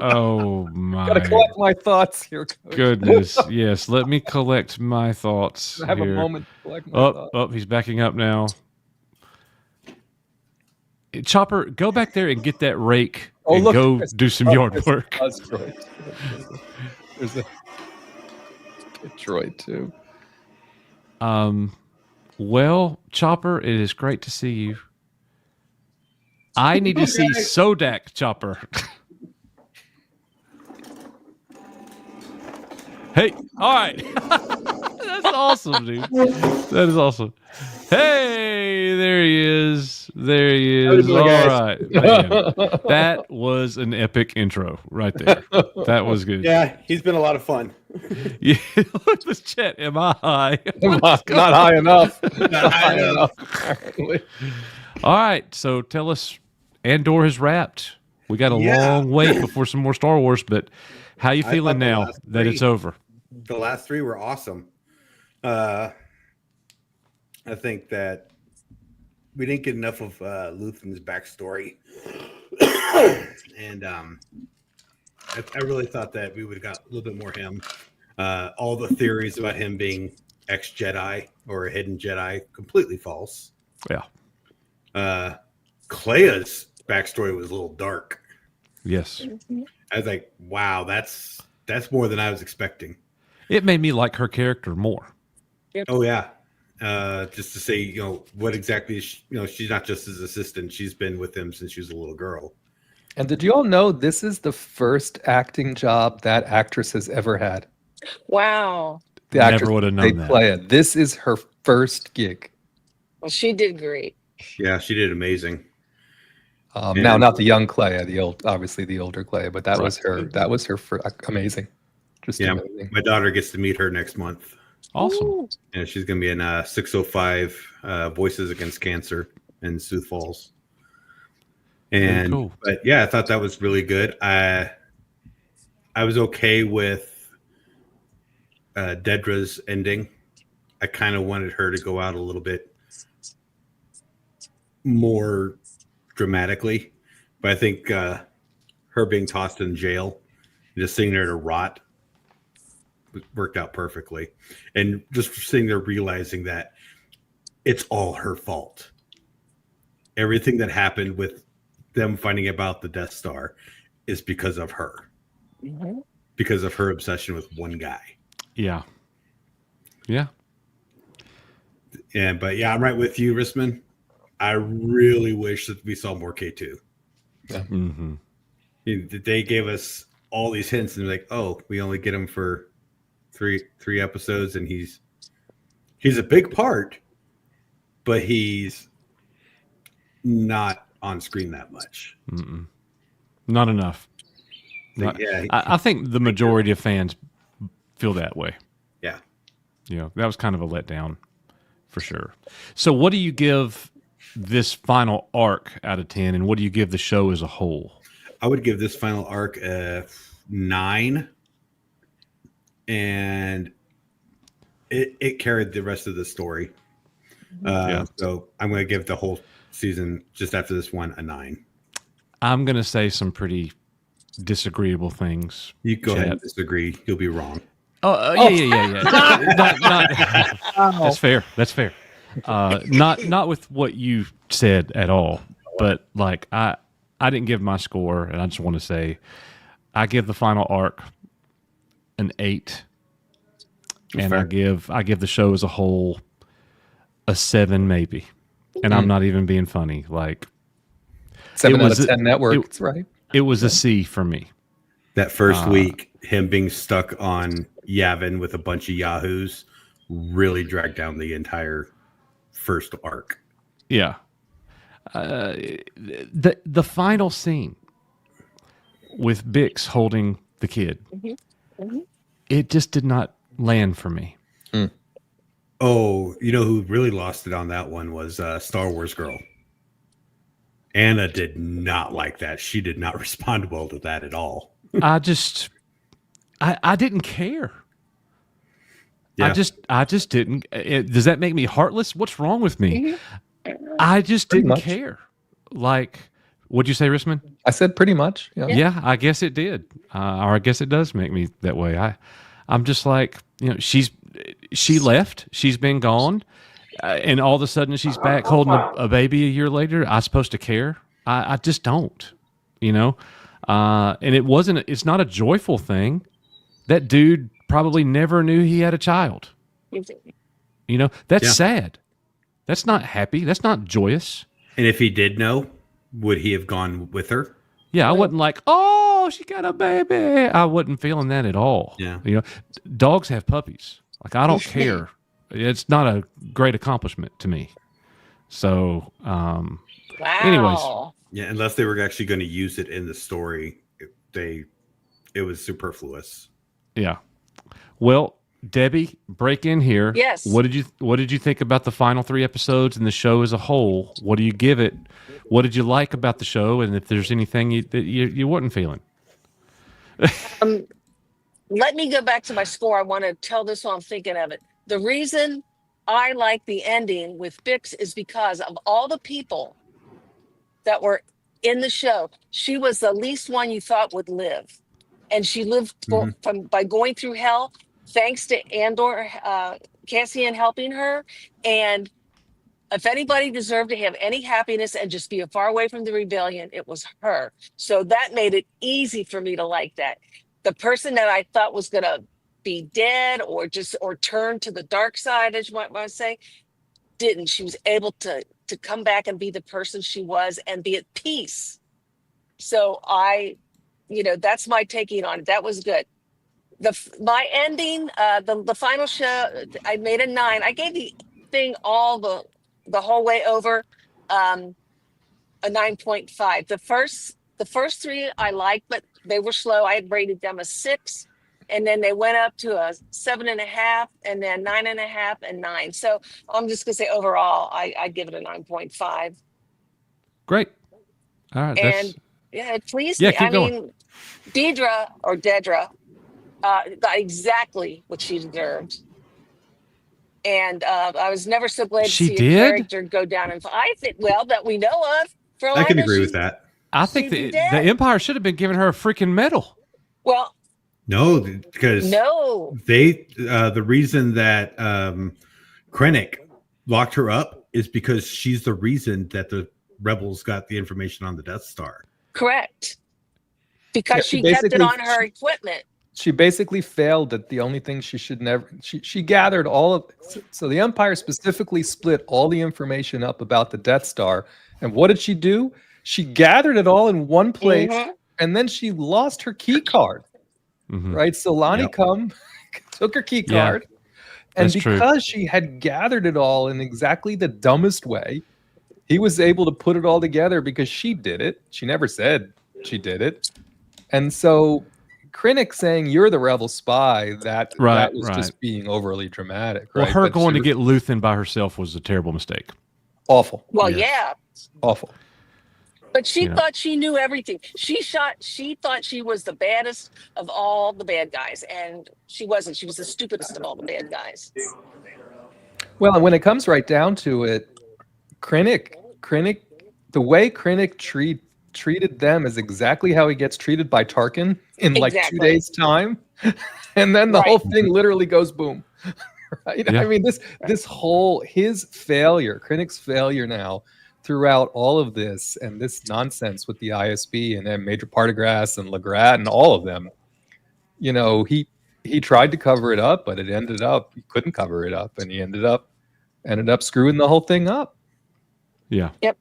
Oh my Gotta collect my thoughts here, Coach. goodness. Yes, let me collect my thoughts. I have here. a moment to collect my Oh, thoughts. he's backing up now. Chopper, go back there and get that rake and look, go there's- do some oh, yard there's work. a droid. There's a droid too. Well, Chopper, it is great to see you. I need to see Sodak, Chopper. Hey, all right. That's awesome, dude. That is awesome. Hey, there he is. There he is. doing, All guys? right, man. That was an epic intro right there. That was good. Yeah, he's been a lot of fun. Yeah, look at this chat. Am I high? Not high enough. Not high enough. Apparently. All right, so tell us, Andor has wrapped. We got a Yeah. long wait before some more Star Wars, but how you I feeling thought the now last that it's three- over? The last three were awesome. I think that we didn't get enough of Luthen's backstory, and I really thought that we would have got a little bit more him. All the theories about him being ex-Jedi or a hidden Jedi, completely false. Yeah. Clea's backstory was a little dark. Yes. I was like, wow, that's more than I was expecting. It made me like her character more. Oh yeah. Just to say, what exactly is she's not just his assistant. She's been with him since she was a little girl. And did you all know this is the first acting job that actress has ever had? Wow. The Never actress would have known that. Clea. This is her first gig. Well, she did great. Yeah, she did amazing. Now, not the young Clea, obviously the older Clea, but that Right. was her. That was her for amazing. Just Yeah, amazing. my daughter gets to meet her next month. Awesome. Ooh. And she's going to be in 605 Voices Against Cancer in Sioux Falls. Very cool. But yeah, I thought that was really good. I was okay with Dedra's ending. I kind of wanted her to go out a little bit more dramatically, but I think her being tossed in jail, just sitting there to rot, worked out perfectly. And just sitting there realizing that it's all her fault. Everything that happened with them finding about the Death Star is because of her. Mhm. Because of her obsession with one guy. Yeah. Yeah. But yeah, I'm right with you, Risman. I really wish that we saw more K2. Mm-hmm. They gave us all these hints and like, oh, we only get him for three episodes, and he's a big part, but he's not on screen that much. Mm-mm. Not enough. Like, yeah, I think the majority of fans feel that way. yeah. That was kind of a letdown for sure. So what do you give this final arc out of 10, and what do you give the show as a whole? I would give this final arc a 9, and it carried the rest of the story. Yeah. So I'm going to give the whole season just after this one a 9. I'm going to say some pretty disagreeable things. You go ahead Chat. and disagree. You'll be wrong. Yeah. That's fair. That's fair. Not with what you said at all, but like I didn't give my score, and I just want to say I give the final arc an 8, and fair. I give the show as a whole a 7 maybe, and I'm not even being funny. Like 7 it out was of 10 a- network. it- That's right. it was a C for me. That first week, him being stuck on Yavin with a bunch of Yahoos really dragged down the entire first arc. Yeah. The final scene with Bix holding the kid, it just did not land for me. Oh, you know who really lost it on that one was Star Wars Girl. Anna did not like that. She did not respond well to that at all. I didn't care. Yeah. I just didn't. Does that make me heartless? What's wrong with me? I just Pretty didn't much. care. Like, what'd you say, Risman? I said pretty much. Yeah. Yeah, I guess it did, or I guess it does make me that way. I'm just like, she left. She's been gone, and all of a sudden she's back holding a baby a year later. I supposed to care? I just don't, And it's not a joyful thing. That dude probably never knew he had a child. That's Yeah. sad. That's not happy. That's not joyous. And if he did know, would he have gone with her? Yeah, I wasn't like, oh, she got a baby. I wasn't feeling that at all. Yeah. Dogs have puppies. Like, I don't care. It's not a great accomplishment to me. So, Wow. anyways. Yeah, unless they were actually going to use it in the story, it was superfluous. Yeah. Well, Debbie, break in here. Yes. What did you think about the final 3 episodes and the show as a whole? What do you give it? What did you like about the show? And if there's anything that you weren't feeling? Let me go back to my score. I want to tell this while I'm thinking of it. The reason I like the ending with Bix is because of all the people that were in the show. She was the least one you thought would live. And she lived by going through hell, thanks to Andor, Cassian helping her. And if anybody deserved to have any happiness and just be far away from the rebellion, it was her. So that made it easy for me to like that. The person that I thought was going to be dead or turn to the dark side, as you might want to say, didn't. She was able to come back and be the person she was and be at peace. So that's my taking on it. That was good. My ending, the final show, I made a 9. I gave the thing all the whole way over a 9.5. The first 3 I liked, but they were slow. I had rated them a 6, and then they went up to a 7.5, and then 9.5 and 9. So I'm just gonna say overall, I give it a 9.5. Great. All right. And yeah, it pleased Yeah, me. keep going. Mean, Dedra got exactly what she deserved. And I was never so glad to She see did? a character go down. And I think, that we know of. For all I can know, agree with she's- that. I think She the did. Empire should have been giving her a freaking medal. Well, No, because no. the reason that Krennic locked her up is because she's the reason that the rebels got the information on the Death Star. Correct. Because Yeah, she she kept it basically- on her equipment. She basically failed at the only thing she should never. She gathered all of. So the Empire specifically split all the information up about the Death Star. And what did she do? She gathered it all in one place, Mhm. and then she lost her key card. Mhm. Right. So Lonnie Yep. took her key Yeah, card, and that's true. because she had gathered it all in exactly the dumbest way, he was able to put it all together because she did it. She never said she did it, and so Krennic saying you're the rebel spy, that was just being overly dramatic. Well, Right? her But going she to was get Luthen by herself was a terrible mistake. awful, Well, Yeah. yeah. awful. But she Yeah. thought she knew everything. She thought she was the baddest of all the bad guys. And she wasn't. She was the stupidest of all the bad guys. Well, and when it comes right down to it, Krennic, the way Krennic treated them as exactly how he gets treated by Tarkin in like 2 Exactly. days' time, and then the Right. whole thing literally goes boom. Right? Yeah. I mean, this whole his failure, Krennic's failure now throughout all of this and this nonsense with the ISB and then Major Partagrass and Legrat and all of them. You know, he tried to cover it up, but it ended up he couldn't cover it up, and he ended up screwing the whole thing up. Yeah. Yep.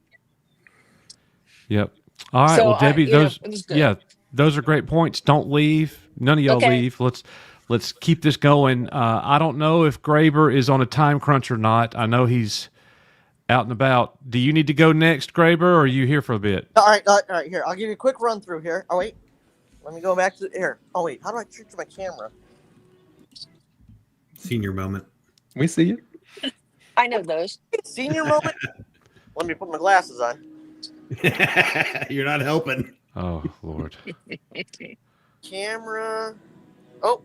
Yep. All right. So Well, Debbie, you know, those it was good. yeah, those are great points. Don't leave. None of y'all Okay. leave. Let's keep this going. I don't know if Graber is on a time crunch or not. I know he's out and about. Do you need to go next, Graber, or are you here for a bit? All right. Here, I'll give you a quick run through here. Oh wait, let me go back to here. Oh wait, how do I switch my camera? Senior moment. We see you. I know those. Senior moment. Let me put my glasses on. You're not helping. Oh Lord. Camera. Oh,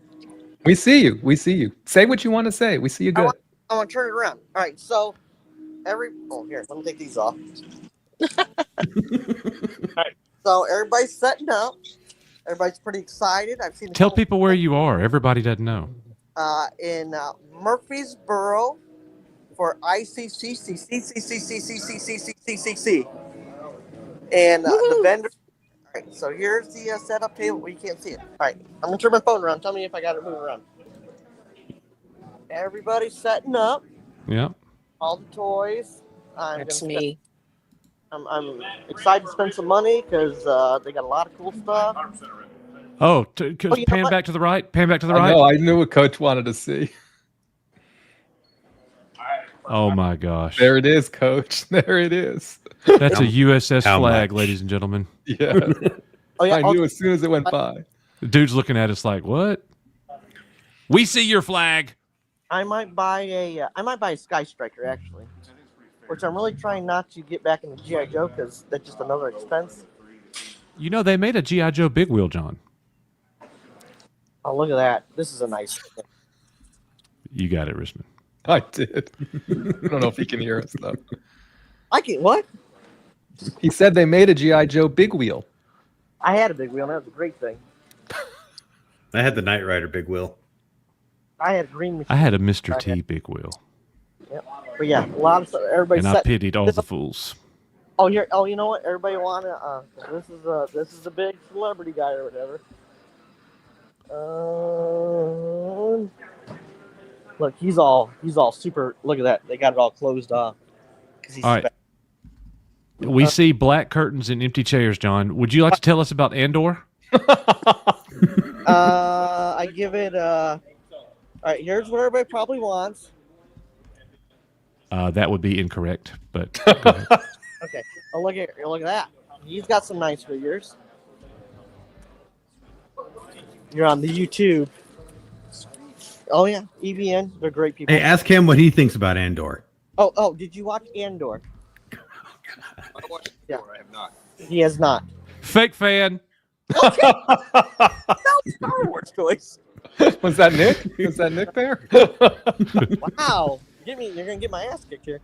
We see you. We see you. Say what you want to say. We see you good. I want to turn it around. All right. So here, let me take these off. All right. So everybody's setting up. Everybody's pretty excited. I've seen. Tell people where you are. Everybody doesn't know. In Murfreesboro for ICCCCCCCCCCCCCC. And the Woohoo. vendor. All right, so here's the setup table. Well, you can't see it. All right, I'm gonna turn my phone around. Tell me if I got it moving around. Everybody's setting up. Yeah. All the toys. That's me. I'm excited to spend some money because they got a lot of cool stuff. Oh, you know pan what? back to the right. Pan back to the I right. know. I knew what Coach wanted to see. Oh my gosh. There it is, Coach. There it is. That's a USS How flag, much? ladies and gentlemen. Yeah. Oh yeah, I knew as soon as it went by. The dude's looking at us like, what? We see your flag. I might buy a Sky Striker actually, which I'm really trying not to get back into GI Joe because that's just another expense. You know, they made a G.I. Joe Big Wheel, John. Oh, look at that! This is a nice. You got it, Richmond. I did. I don't know if he can hear us though. I can what? He said they made a GI Joe Big Wheel. I had a big wheel, and that was a great thing. I had the Knight Rider big wheel. I had a green machine. I had a Mr. T Big Wheel, But yeah, a lot of stuff. Everybody and I set. pitied all the fools. Oh, here. Oh, you know what? Everybody wanna. This is a big celebrity guy or whatever. Look, he's all super. Look at that. They got it all closed off. 'Cause he's All right. We see black curtains and empty chairs, John. Would you like to tell us about Andor? I give it. All right. Here's what everybody probably wants. That would be incorrect, but go ahead. Okay. Oh, look at that. He's got some nice figures. You're on the YouTube. Oh yeah, EBN. They're great people. Hey, ask him what he thinks about Andor. Oh, did you watch Andor? Yeah. I have not. He has not. Fake fan. No Star Wars toys. Was that Nick? Was that Nick there? Wow. You're gonna get my ass kicked here.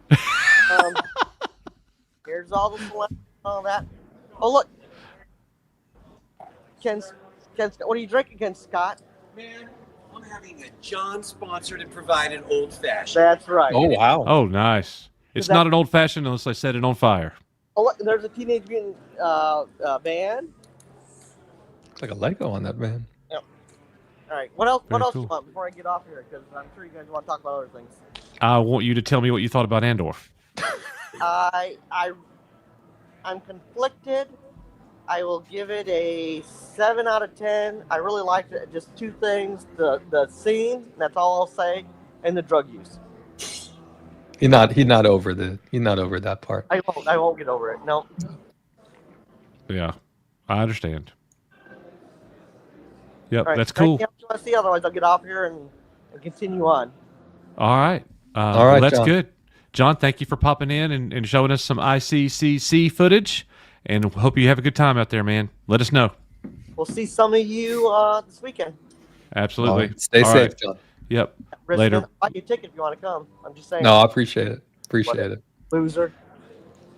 Here's all the select, all that. Oh look. Ken, what are you drinking, Ken Scott? Man, I'm having a John-sponsored and provided old-fashioned. That's right. Oh wow. Oh, nice. It's not an old fashioned unless I set it on fire. Oh look, there's a Teenage Mutant band. Looks like a Lego on that man. All right. What else? Very What else cool. you want before I get off here? Because I'm sure you guys want to talk about other things. I want you to tell me what you thought about Andor. I'm conflicted. I will give it a 7 out of 10. I really liked it. Just two things: the scene. That's all I'll say, and the drug use. He's not over that part. I won't get over it. No. Yeah, I understand. Yep, All right. that's cool. Anything else you want to see? Otherwise, I'll get off here and continue on. All right. All right, well, that's John. good. John, thank you for popping in and showing us some ICCC footage. And hope you have a good time out there, man. Let us know. We'll see some of you this weekend. Absolutely. All right. Stay All safe, right. John. Yep. Richmond, Later. I'll buy you a ticket if you want to come. I'm just saying. No, I appreciate it. Appreciate it. Loser.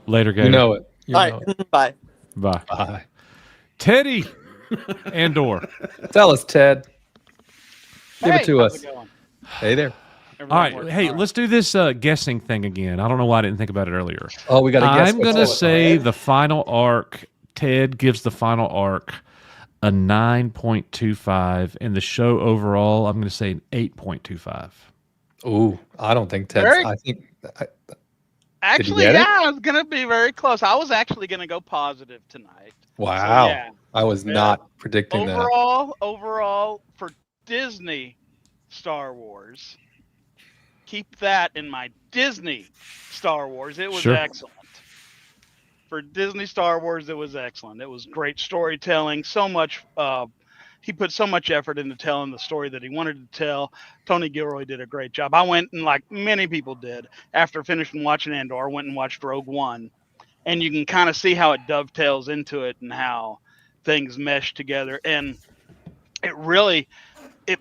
Later, guys. You know it. You All know it. right. Bye. Bye. Bye. Teddy Andor. Tell us, Ted. Give it to how's us. it going? Hey there. All right. Everything Hey, working let's do this guessing thing again. I don't know why I didn't think about it earlier. Oh, we got to guess. I'm going to say the final arc. Ted gives the final arc a 9.25, and the show overall, I'm going to say an 8.25. Ooh, I don't think Ted's. Very- I think. Actually, get it? yeah, I was gonna be very close. I was actually gonna go positive tonight. Wow. yeah. I was not predicting that. Overall, for Disney Star Wars, keep that in my Disney Star Wars. It was Sure. excellent. For Disney Star Wars, it was excellent. It was great storytelling. So much. He put so much effort into telling the story that he wanted to tell. Tony Gilroy did a great job. I went and, like many people did, after finishing watching Andor, went and watched Rogue One, and you can kind of see how it dovetails into it and how things mesh together. And it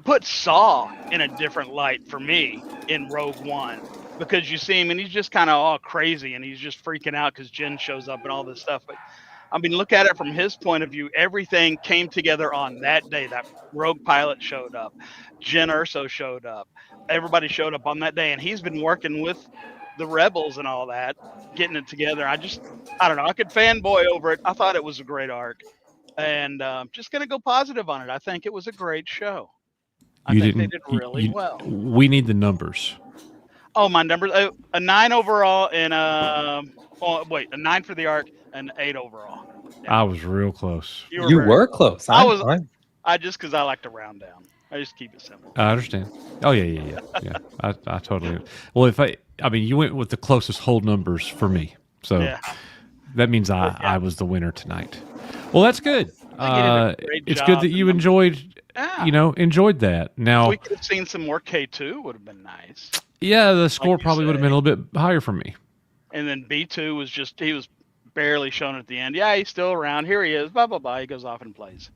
puts Saw in a different light for me in Rogue One, because you see him and he's just kind of all crazy and he's just freaking out because Jen shows up and all this stuff. But I mean, look at it from his point of view. Everything came together on that day. That Rogue pilot showed up. Jen Erso showed up. Everybody showed up on that day. And he's been working with the rebels and all that, getting it together. I don't know. I could fanboy over it. I thought it was a great arc. And just going to go positive on it. I think it was a great show. I think they did really well. We need the numbers. Oh, my numbers. A 9 overall and a 9 for the arc. An 8 overall. Yeah. I was real close. You were close. I just because I like to round down. I just keep it simple. I understand. Oh yeah. I totally. Well, I mean, you went with the closest whole numbers for me, so that means I was the winner tonight. Well, that's good. It's good that you enjoyed. Enjoyed that. Now, if we could have seen some more K2, would have been nice. Yeah, the score probably would have been a little bit higher for me. And then B2 was he was barely shown at the end. Yeah, he's still around. Here he is. Blah blah blah. He goes off and plays.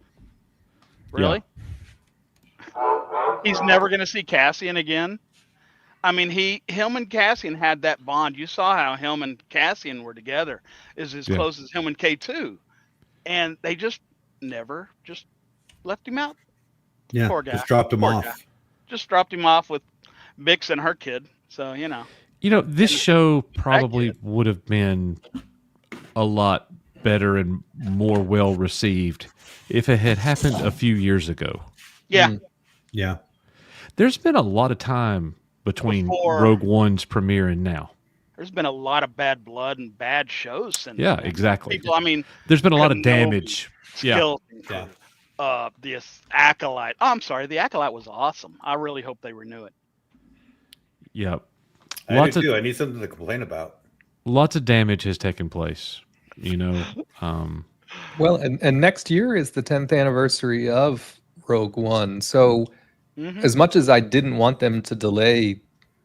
Really? Yeah. He's never going to see Cassian again. I mean, him and Cassian had that bond. You saw how him and Cassian were together. Is as close as him and K2, and they just never just left him out. Yeah, poor guy. Just dropped him off. Guy. Just dropped him off with Bix and her kid. So this show probably would have been a lot better and more well received if it had happened a few years ago. Yeah. Yeah. There's been a lot of time between Rogue One's premiere and now. There's been a lot of bad blood and bad shows since. Yeah, then. exactly. People, I mean, there's been a lot of damage. The Acolyte. Oh, I'm sorry. The Acolyte was awesome. I really hope they renew it. Yep. I do too. I need something to complain about. Lots of damage has taken place. Well, and next year is the 10th anniversary of Rogue One. So as much as I didn't want them to delay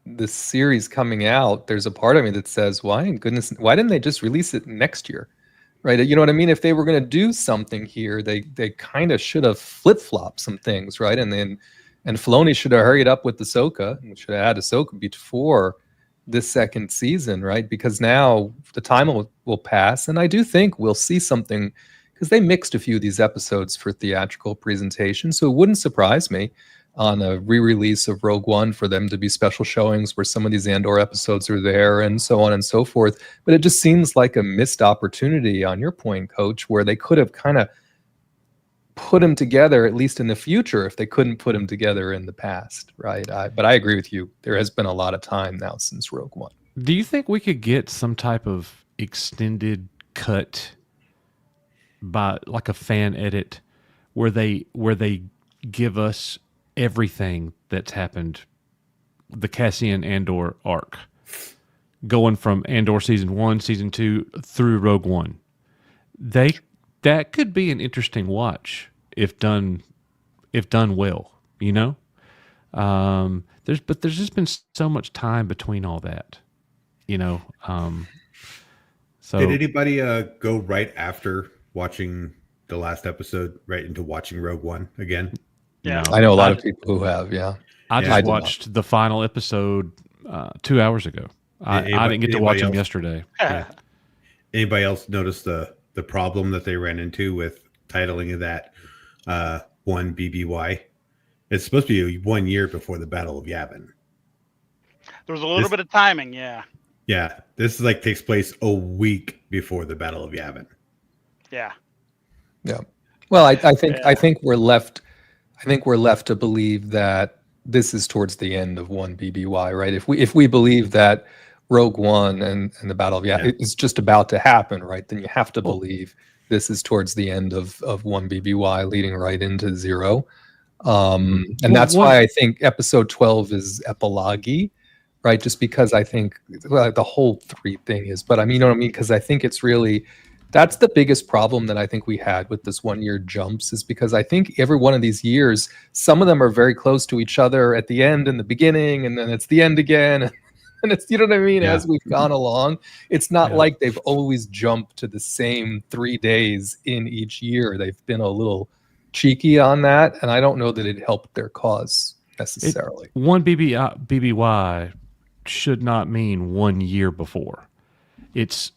this series coming out, there's a part of me that says, why didn't they just release it next year? Right? You know what I mean? If they were going to do something here, they kind of should have flip-flopped some things, right? And Filoni should have hurried up with Ahsoka, and should have had Ahsoka before this second season, right? Because now the time will pass, and I do think we'll see something, because they mixed a few of these episodes for theatrical presentation, so it wouldn't surprise me on a re-release of Rogue One for them to be special showings where some of these Andor episodes are there and so on and so forth. But it just seems like a missed opportunity on your point, Coach, where they could have kind of put them together, at least in the future, if they couldn't put them together in the past, right? But I agree with you. There has been a lot of time now since Rogue One. Do you think we could get some type of extended cut by like a fan edit where they give us everything that's happened, the Cassian Andor arc, going from Andor season 1, season 2 through Rogue One? That could be an interesting watch if done well, there's just been so much time between all that, so did anybody go right after watching the last episode right into watching Rogue One again? Yeah, I know a lot of people who have. Yeah, I just watched the final episode 2 hours ago. I didn't get to watch them yesterday. Anybody else notice the the problem that they ran into with titling of that one BBY. It's supposed to be 1 year before the Battle of Yavin. There was a little bit of timing, yeah. Yeah, this is like takes place a week before the Battle of Yavin. Yeah. Yeah. Well, I think we're left. I think we're left to believe that this is towards the end of one BBY, right? If we believe that Rogue One and the Battle of Yavin is just about to happen, right? Then you have to believe this is towards the end of one BBY, leading right into 0. And that's why I think episode 12 is epilogue-y, right? Just because I think the whole 3 thing is, but I mean, you know what I mean? Because I think it's really, that's the biggest problem that I think we had with this 1 year jumps, is because I think every one of these years, some of them are very close to each other at the end and the beginning, and then it's the end again. And it's, you know what I mean? As we've gone along, it's not like they've always jumped to the same 3 days in each year. They've been a little cheeky on that, and I don't know that it helped their cause necessarily. One BBY should not mean 1 year before. It's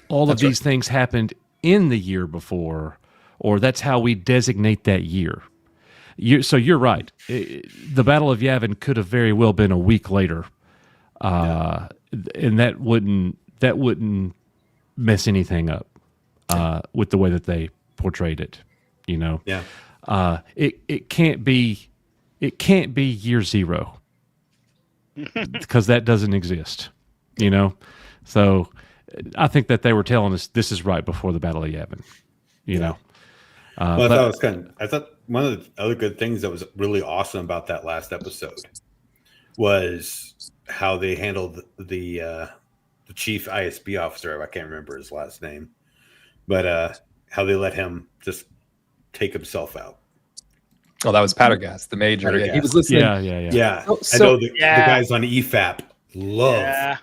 all of these things happened in the year before, or that's how we designate that year. So you're right. The Battle of Yavin could have very well been a week later, and that wouldn't mess anything up with the way that they portrayed it. You know, it can't be year 0 because that doesn't exist. You know, so I think that they were telling us this is right before the Battle of Yavin. You know, well, I thought one of the other good things that was really awesome about that last episode was how they handled the chief ISB officer. I can't remember his last name, but how they let him just take himself out. Oh, that was Pattergast, the major. Pattergast. Yeah, he was listening. Yeah. I know the guys on EFAP love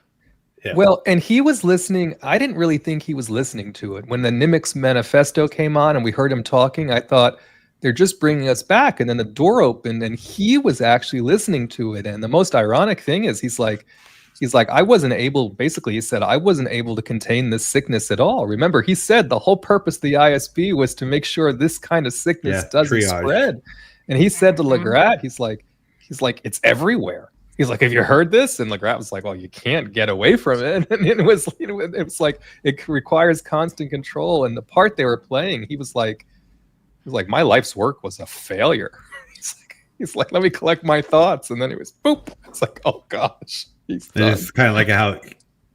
him. Well, and he was listening. I didn't really think he was listening to it. When the Nimitz Manifesto came on and we heard him talking, I thought they're just bringing us back. And then the door opened and he was actually listening to it. And the most ironic thing is he's like, I wasn't able, basically he said, I wasn't able to contain this sickness at all. Remember, he said the whole purpose of the ISB was to make sure this kind of sickness doesn't spread. And he said to Legrat, he's like, it's everywhere. He's like, have you heard this? And Legrat was like, well, you can't get away from it. And it was like, it requires constant control. And the part they were playing, he was like, my life's work was a failure. He's like, let me collect my thoughts. And then it was boop. It's like, oh gosh. It's kind of like how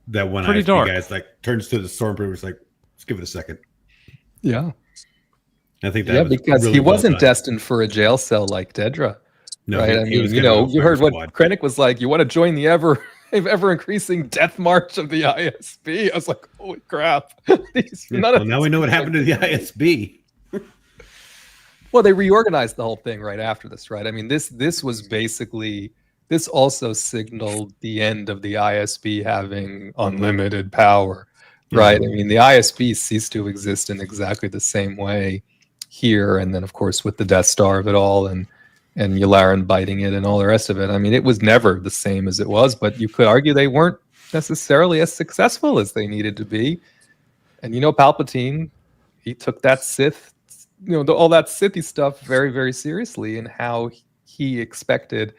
that one Pretty dark guy like turns to the Stormbreaker. It's like, let's give it a second. Yeah. I think that because really he wasn't destined for a jail cell like Dedra. No, right? I mean, you heard what Krennic was like. You want to join the ever increasing death march of the ISB? I was like, holy crap! Now we know what happened to the ISB. Well, they reorganized the whole thing right after this, right? I mean, this was basically, this also signaled the end of the ISB having unlimited power, right? I mean, the ISB ceased to exist in exactly the same way here, and then of course with the Death Star of it all, and Yularen biting it and all the rest of it. I mean, it was never the same as it was, but you could argue they weren't necessarily as successful as they needed to be. And Palpatine, he took that Sith, all that Sithy stuff very, very seriously, and how he expected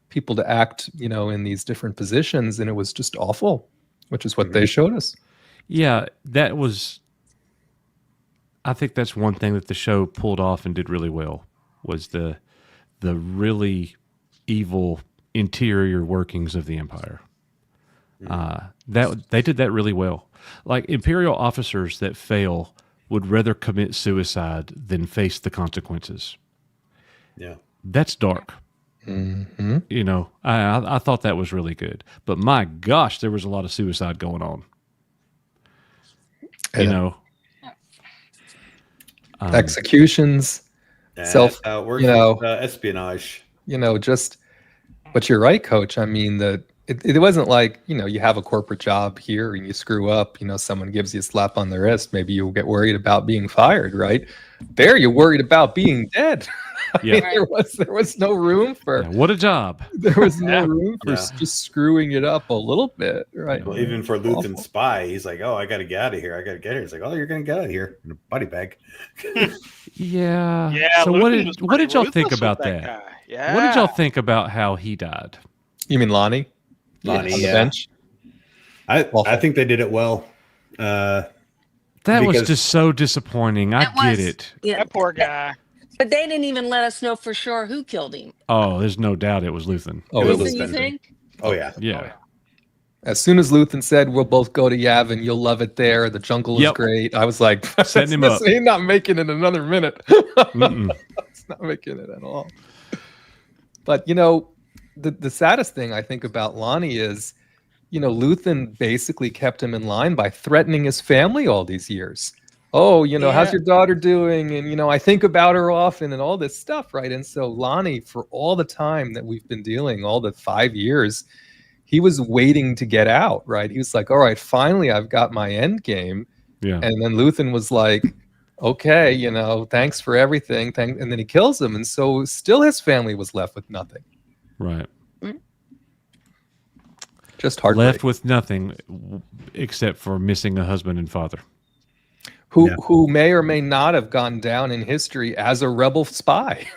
people to act, in these different positions, and it was just awful, which is what they showed us. Yeah, I think that's one thing that the show pulled off and did really well, was the really evil interior workings of the Empire. That they did that really well. Like, Imperial officers that fail would rather commit suicide than face the consequences. Yeah, that's dark. Mm-hmm. I thought that was really good. But my gosh, there was a lot of suicide going on. Executions, espionage. but you're right, Coach. I mean, that it wasn't like, you have a corporate job here and you screw up, someone gives you a slap on the wrist. Maybe you'll get worried about being fired, right? There, you're worried about being dead. I Yeah. mean, there was no room for What a job. there was no room for Yeah. just screwing it up a little bit, right? Well, even for Luthen's Awful. spy, he's like, "Oh, I got to get out of here. I got to get here." He's like, "Oh, you're going to get out of here in a body bag." Yeah. Yeah. So Luthen was what did pretty y'all think ruthless with about that that? guy. Yeah. What did y'all think about how he died? You mean Lonnie? Lonnie, On the yeah. bench? I think they did it well. That was Because- just so disappointing. I get it. Yeah. That poor guy. But they didn't even let us know for sure who killed him. Oh, there's no doubt it was Luthen. Oh, It was Luthen, you Luthen. think? Oh yeah. Yeah. As soon as Luthen said, "We'll both go to Yavin, you'll love it there. The jungle is Yep. great," I was like, Setting him up. He's not making it another minute. Mm-mm. It's not making it at all. But the saddest thing I think about Lonnie is, Luthen basically kept him in line by threatening his family all these years. Oh, how's Yeah. your daughter doing? And I think about her often and all this stuff, right? And so Lonnie, for all the time that we've been dealing, all the 5 years, he was waiting to get out, right? He was like, all right, finally I've got my end game. Yeah. And then Luthen was like, okay, thanks for everything. And then he kills him. And so still his family was left with nothing. Right. Just hard. Left with nothing except for missing a husband and father. Who may or may not have gone down in history as a rebel spy.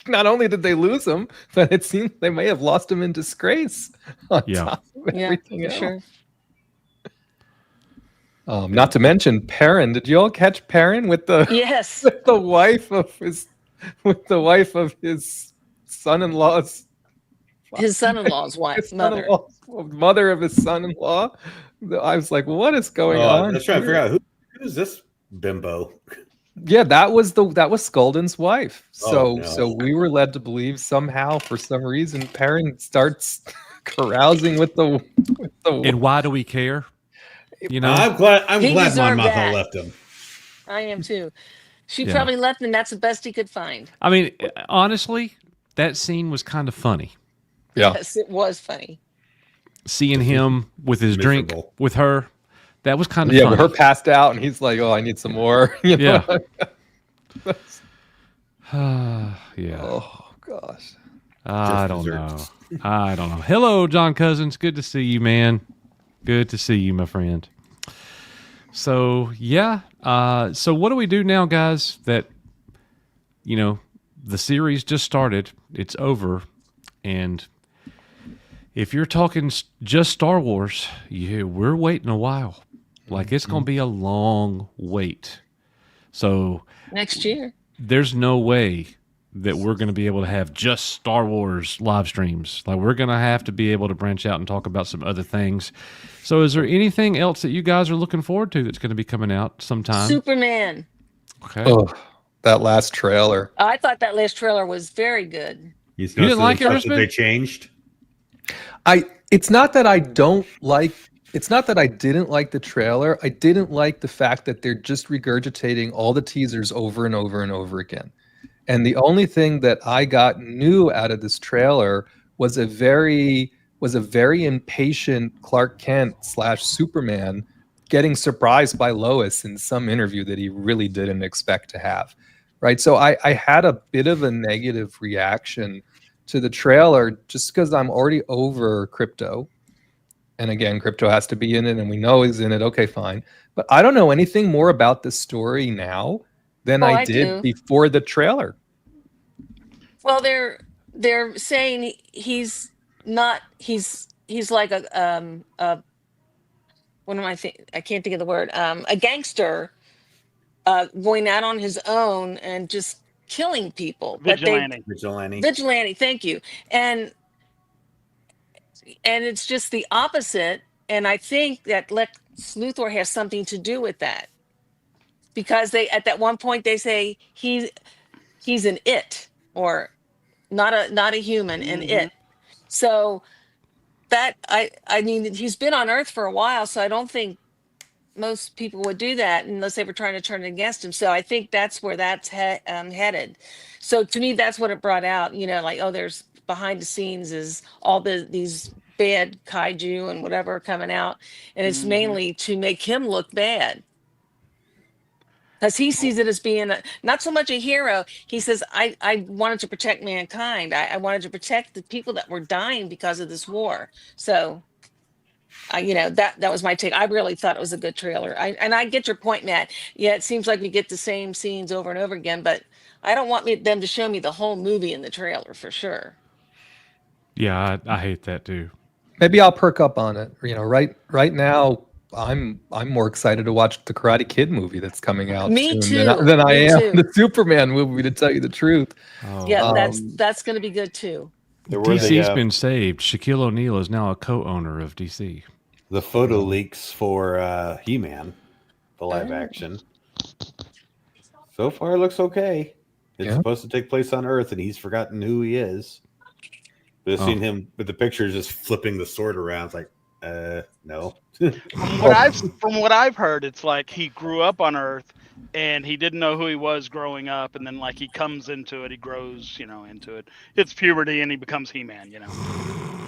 Not only did they lose him, but it seems they may have lost him in disgrace on Yeah. top of Yeah, everything for else. sure. Not to mention Perrin. Did you all catch Perrin with the Yes. with the wife of his son-in-law's His son-in-law's wife, mother. mother of his son-in-law? I was like, what is going on? Let's try to here? figure out who's this bimbo. Yeah, that was Skulden's wife. Oh, no. So we were led to believe somehow, for some reason, Perrin starts carousing with the And why do we care? I'm glad He my deserved mother that. left him. I am too. She Yeah. probably left, and that's the best he could find. I mean, honestly, that scene was kind of funny. Yeah. Yes, it was funny. Seeing him with his drink Miserable. with her, that was kind of Yeah, funny. but her passed out, and he's like, "Oh, I need some more." Yeah. Yeah. Yeah. Oh gosh. I don't desserts. know. I don't know. Hello, John Cousins. Good to see you, man. Good to see you, my friend. So, yeah. So what do we do now, guys, that, the series just started, it's over, and if you're talking just Star Wars, we're waiting a while. Like, it's going to be a long wait. So Next year. there's no way that we're going to be able to have just Star Wars live streams. Like, we're going to have to be able to branch out and talk about some other things. So is there anything else that you guys are looking forward to that's going to be coming out sometime? Superman. Okay. Oh, that last trailer. I thought that last trailer was very good. You didn't like it, that Richmond? they changed? It's not that I don't like. It's not that I didn't like the trailer. I didn't like the fact that they're just regurgitating all the teasers over and over and over again. And the only thing that I got new out of this trailer was a very impatient Clark Kent / Superman getting surprised by Lois in some interview that he really didn't expect to have. Right. So I had a bit of a negative reaction to the trailer just because I'm already over Crypto. And again, Crypto has to be in it, and we know he's in it. Okay, fine. But I don't know anything more about the story now than Oh, I I did do. before the trailer. Well, they're saying he's not. He's like a what am I think? I can't think of the word. A gangster, going out on his own and just killing people. Vigilante. Vigilante. Vigilante. Thank you. And it's just the opposite. And I think that Lex Luthor has something to do with that, because they at that one point they say he's an it, or not a human, an it. So that I mean, he's been on Earth for a while, so I don't think most people would do that unless they were trying to turn it against him. So I think that's where that's headed. So to me, that's what it brought out. Like, oh, there's behind the scenes is all these bad kaiju and whatever coming out, and it's mainly to make him look bad. Because he sees it as being not so much a hero. He says, I wanted to protect mankind. I wanted to protect the people that were dying because of this war. So, that was my take. I really thought it was a good trailer. And I get your point, Matt. Yeah, it seems like we get the same scenes over and over again, but I don't want them to show me the whole movie in the trailer for sure. Yeah, I hate that too. Maybe I'll perk up on it. Right now, I'm more excited to watch the Karate Kid movie that's coming out Me soon too. than I Me am too. the Superman movie, to tell you the truth. Oh. Yeah, that's going to be good too. DC's been saved. Shaquille O'Neal is now a co-owner of DC. The photo leaks for He-Man, the live action. So far, it looks okay. It's supposed to take place on Earth, and he's forgotten who he is. But I've seen him with the pictures just flipping the sword around. It's like, no. From what I've heard, it's like he grew up on Earth and he didn't know who he was growing up, and then like he comes into it, he grows, into it. It's puberty, and he becomes He-Man,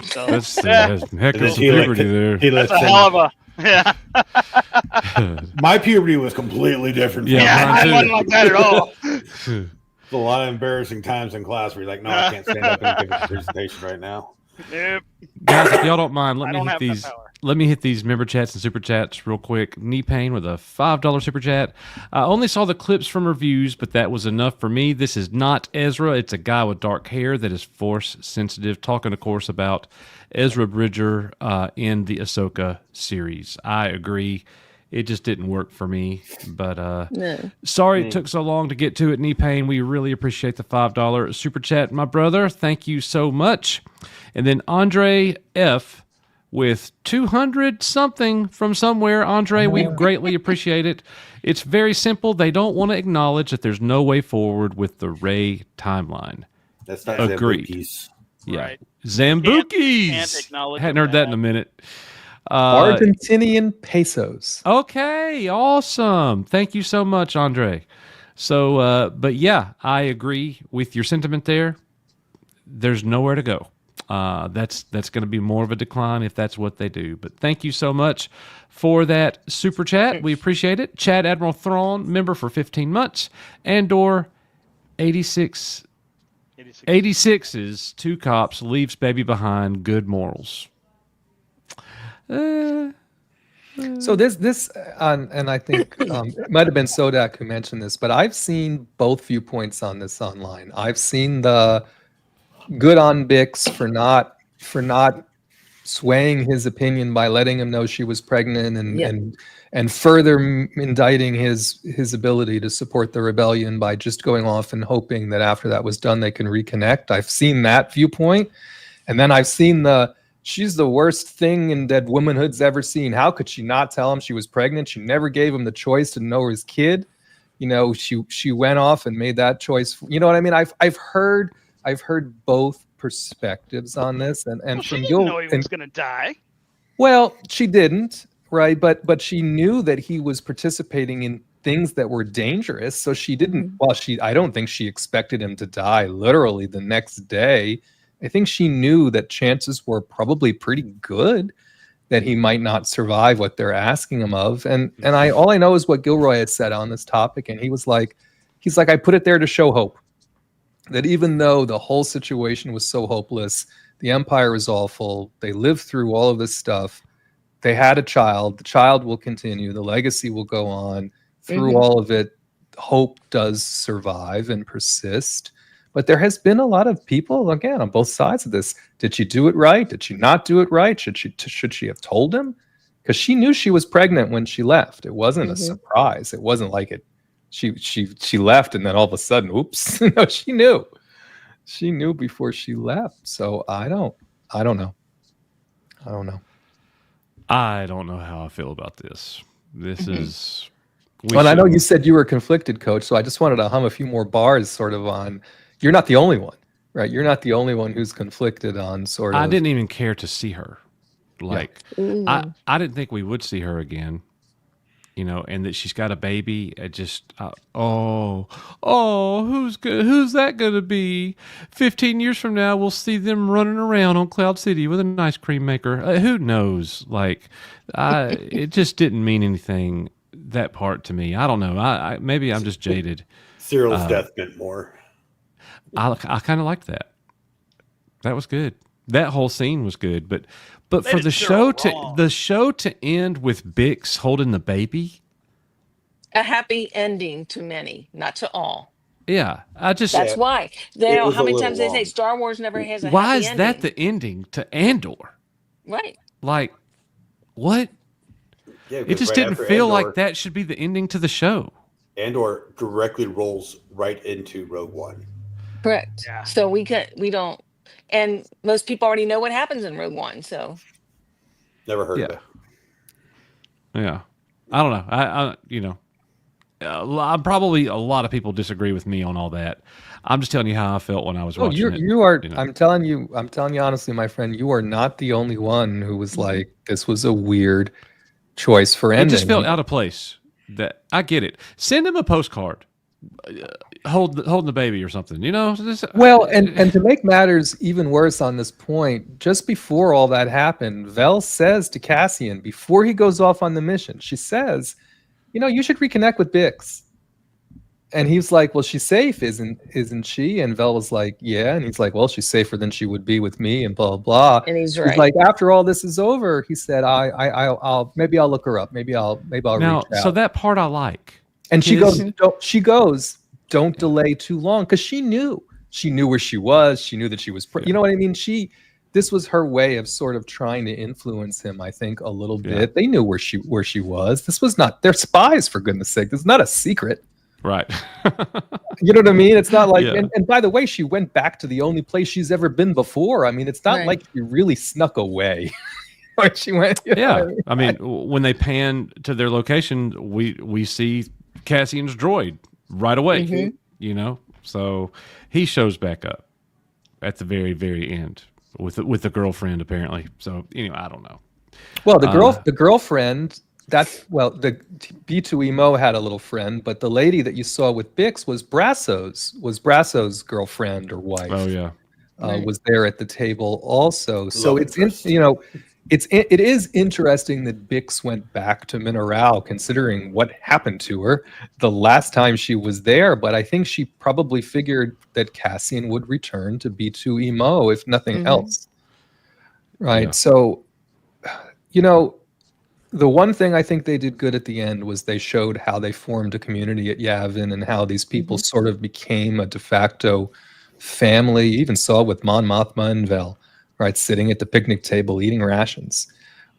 So that's heck of a puberty there. That's a hell of a My puberty was completely different. I wasn't like that at all. A lot of embarrassing times in class where you're like, no, I can't stand up and give a presentation right now. Yep. Guys, if y'all don't mind, let me hit these member chats and super chats real quick. Knee Pain with a $5 super chat. I only saw the clips from reviews, but that was enough for me. This is not Ezra. It's a guy with dark hair that is force sensitive, talking, of course, about Ezra Bridger in the Ahsoka series. I agree. It just didn't work for me, but sorry it took so long to get to it, Knee Pain. We really appreciate the $5 super chat, my brother. Thank you so much. And then Andre F. with 200 something from somewhere. Andre, we greatly appreciate it. It's very simple. They don't want to acknowledge that there's no way forward with the Rey timeline. That's not agreed. Zambukis. Yeah, Right. Zambukis. Can't acknowledge Hadn't heard that in a minute. Argentinian pesos. Okay, awesome. Thank you so much, Andre. So, but yeah, I agree with your sentiment there. There's nowhere to go. That's going to be more of a decline if that's what they do. But thank you so much for that super chat. We appreciate it. Chad Admiral Thrawn, member for 15 months. Andor, 86 is 2 cops, leaves baby behind, good morals. So this and I think it might have been Sodak who mentioned this, but I've seen both viewpoints on this online. I've seen the good on Bix for not swaying his opinion by letting him know she was pregnant and further indicting his ability to support the rebellion by just going off and hoping that after that was done they can reconnect. I've seen that viewpoint, and then I've seen she's the worst thing that womanhood's ever seen. How could she not tell him she was pregnant? She never gave him the choice to know his kid. She went off and made that choice. You know what I mean? I've heard both perspectives on this, and she didn't know he was going to die. Well, she didn't, right? But she knew that he was participating in things that were dangerous, so she didn't. Well, I don't think she expected him to die literally the next day. I think she knew that chances were probably pretty good that he might not survive what they're asking him of. And all I know is what Gilroy had said on this topic, and he's like, I put it there to show hope. That even though the whole situation was so hopeless, the Empire is awful, they lived through all of this stuff, they had a child, the child will continue, the legacy will go on. Through all of it, hope does survive and persist. But there has been a lot of people, again, on both sides of this. Did she do it right? Did she not do it right? Should she have told him? Because she knew she was pregnant when she left. It wasn't a surprise. It wasn't like it. She left and then all of a sudden, oops. No, she knew. She knew before she left. So I don't know. I don't know how I feel about this. This is. Well, I know you said you were conflicted, Coach. So I just wanted to hum a few more bars, sort of on. You're not the only one, right? You're not the only one who's conflicted on sort of. I didn't even care to see her. I didn't think we would see her again. you know, and that she's got a baby. It just, who's good? Who's that going to be? 15 years from now, we'll see them running around on Cloud City with an ice cream maker. Who knows? Like, it just didn't mean anything. That part to me, I don't know. Maybe I'm just jaded. Cyril's death meant more. I kind of liked that. That was good. That whole scene was good, but for the show to end with Bix holding the baby, A happy ending to many, not to all. yeah, That's why. They It know was how a many little times they say long. Star Wars never has a why happy is ending. that the ending to Andor? Right. Like, what? Yeah, It just didn't feel like that should be the ending to the show. Andor directly rolls right into Rogue One. Correct. Yeah. So we don't, and most people already know what happens in Rogue One. So Never heard of Yeah. it. Yeah, I don't know. I you know, probably a lot of people disagree with me on all that. I'm just telling you how I felt when I was Oh, watching it. you are. you know. I'm telling you honestly, my friend, you are not the only one who was like, this was a weird choice for It ending. just felt out of place. That I get it. Send him a postcard, holding the baby or something. You know. Well, and to make matters even worse on this point, just before all that happened, Vel says to Cassian before he goes off on the mission, she says, "You know, you should reconnect with Bix." And he's like, "Well, she's safe, isn't she?" And Vel was like, "Yeah." And he's like, "Well, she's safer than she would be with me," and blah blah blah. and he's He's right. like, "After all this is over," he said, I'll maybe I'll look her up. Maybe I'll now, reach out." so that part I like. And she his- goes, "Don't delay too long," because she knew where she was. She knew that she was, you know what I mean? This was her way of sort of trying to influence him, I think, a little bit. Yeah. They knew where she was. This was not, they're spies, for goodness sake. This is not a secret. Right. You know what I mean? It's not like, Yeah. and by the way, she went back to the only place she's ever been before. I mean, it's not Right. like she really snuck away. When she went, you know Yeah, what I mean, when they pan to their location, we see Cassian's droid right away. Mhm. You know, so he shows back up at the very, very end with the girlfriend apparently. So anyway, I don't know. Well, the girlfriend, the B2EMO had a little friend, but the lady that you saw with Bix was Brasso's girlfriend or wife. Oh yeah, Right. Was there at the table also. So Love it interest. is interesting that Bix went back to Mineral, considering what happened to her the last time she was there. But I think she probably figured that Cassian would return to B2EMO if nothing Mhm. else. Right. Yeah. So, you know, the one thing I think they did good at the end was they showed how they formed a community at Yavin and how these people sort of became a de facto family. You even saw with Mon Mothma and Vel, right, sitting at the picnic table eating rations,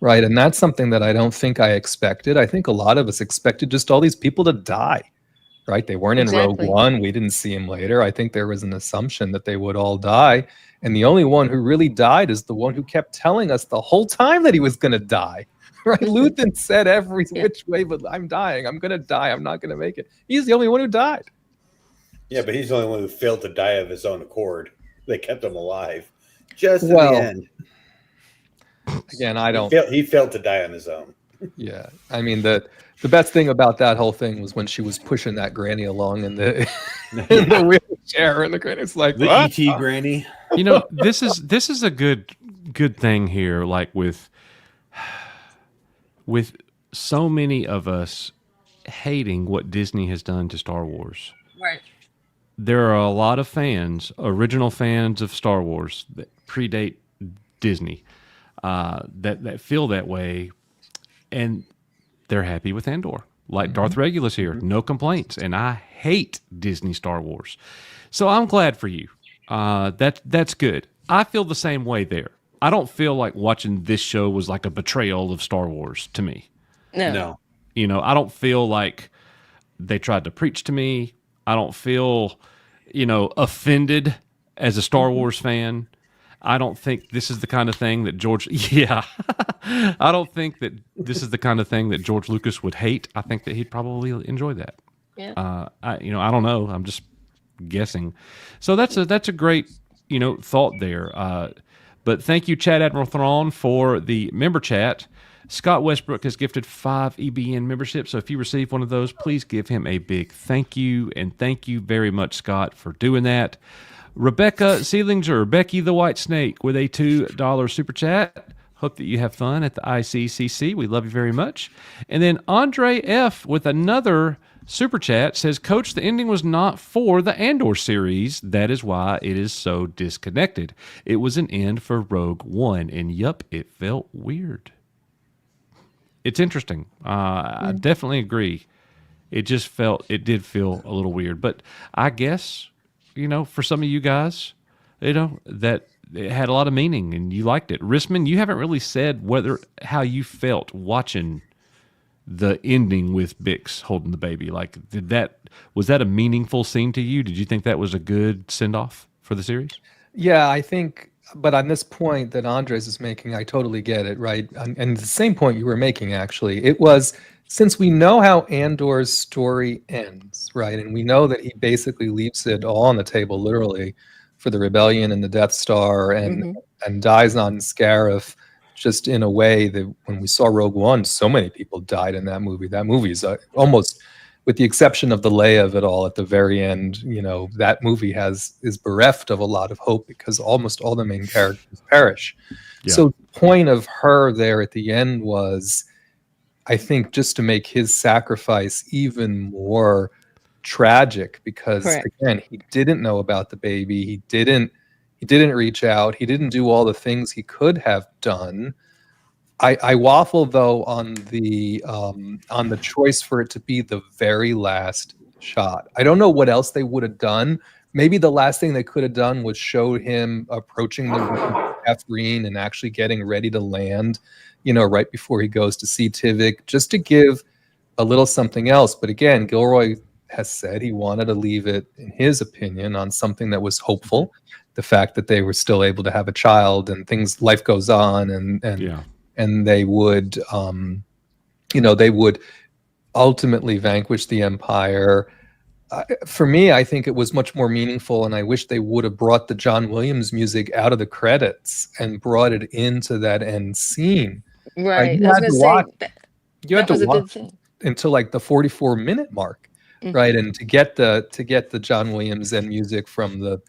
right? And that's something that I don't think I expected. I think a lot of us expected just all these people to die, right? They weren't in Rogue Exactly. One. We didn't see them later. I think there was an assumption that they would all die. And the only one who really died is the one who kept telling us the whole time that he was going to die. Right? Luthen said every which way, but I'm dying. I'm going to die. I'm not going to make it. He's the only one who died. Yeah, but he's the only one who failed to die of his own accord. They kept him alive. Just in Well, the end. Again, I don't. He failed to die on his own. Yeah. I mean, the best thing about that whole thing was when she was pushing that granny along in the in the wheelchair, and the granny's like, The "What?" ET granny. you know, this is a good thing here. Like with so many of us hating what Disney has done to Star Wars. Right. There are a lot of fans, original fans of Star Wars that predate Disney, that feel that way, and they're happy with Andor. Like Darth Regulus here, no complaints, and I hate Disney Star Wars, so I'm glad for you. That's good. I feel the same way there. I don't feel like watching this show was like a betrayal of Star Wars to me. No. You know, I don't feel like they tried to preach to me. I don't feel, offended as a Star Wars fan. I don't think this is the kind of thing that I don't think that this is the kind of thing that George Lucas would hate. I think that he'd probably enjoy that. Yeah. I don't know. I'm just guessing. So that's a great, thought there. But thank you, Chad Admiral Thrawn, for the member chat. Scott Westbrook has gifted 5 EBN memberships. So if you receive one of those, please give him a big thank you. And thank you very much, Scott, for doing that. Rebecca Seelinger, Becky the White Snake, with a $2 super chat. Hope that you have fun at the ICCC. We love you very much. And then Andre F. with another super chat says, Coach, the ending was not for the Andor series. That is why it is so disconnected. It was an end for Rogue One. And yup, it felt weird. It's interesting. I definitely agree. It did feel a little weird. But I guess, for some of you guys, that it had a lot of meaning and you liked it. Risman, you haven't really said how you felt watching the ending with Bix holding the baby. Like, was that a meaningful scene to you? Did you think that was a good send-off for the series? Yeah, I think, but on this point that Andres is making, I totally get it, right? And the same point you were making, actually, it was, since we know how Andor's story ends, right? And we know that he basically leaves it all on the table, literally, for the rebellion and the Death Star, and dies on Scarif, just in a way that when we saw Rogue One, so many people died in that movie. That movie is almost, with the exception of the Leia of it all at the very end, that movie is bereft of a lot of hope because almost all the main characters perish. Yeah. So the point of her there at the end was, I think, just to make his sacrifice even more tragic, because again, he didn't know about the baby. He didn't reach out. He didn't do all the things he could have done. I waffle though on the choice for it to be the very last shot. I don't know what else they would have done. Maybe the last thing they could have done was show him approaching the Catherine and actually getting ready to land, right before he goes to see Tivik, just to give a little something else. But again, Gilroy has said he wanted to leave it, in his opinion, on something that was hopeful. The fact that they were still able to have a child and life goes on, and they would, they would ultimately vanquish the Empire. For me, I think it was much more meaningful, and I wish they would have brought the John Williams music out of the credits and brought it into that end scene. Right. You had to watch until like the 44-minute mark, right? And to get the John Williams end music from the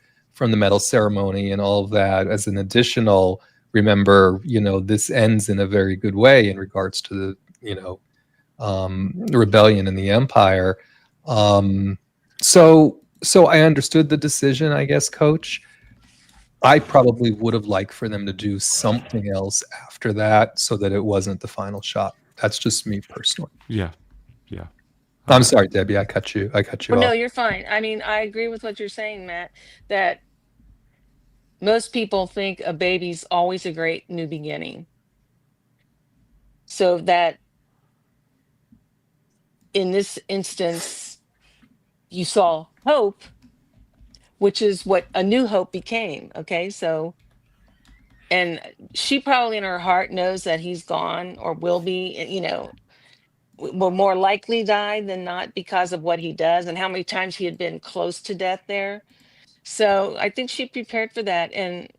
medal ceremony and all of that as an additional, remember, this ends in a very good way in regards to the rebellion in the Empire. So I understood the decision, I guess, Coach. I probably would have liked for them to do something else after that so that it wasn't the final shot. That's just me personally. Yeah. I'm sorry, Debbie, I cut you off. No, you're fine. I mean, I agree with what you're saying, Matt, that most people think a baby's always a great new beginning. So that in this instance, you saw hope, which is what A New Hope became. Okay, so, and she probably in her heart knows that he's gone or will be, will more likely die than not because of what he does and how many times he had been close to death there. So I think she prepared for that. And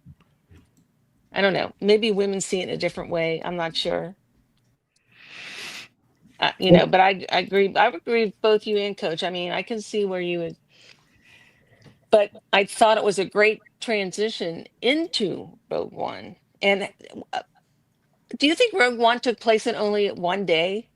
I don't know, maybe women see it in a different way. I'm not sure. But I agree. I agree with both you and Coach. I mean, I can see where you would, but I thought it was a great transition into Rogue One. And do you think Rogue One took place in only one day?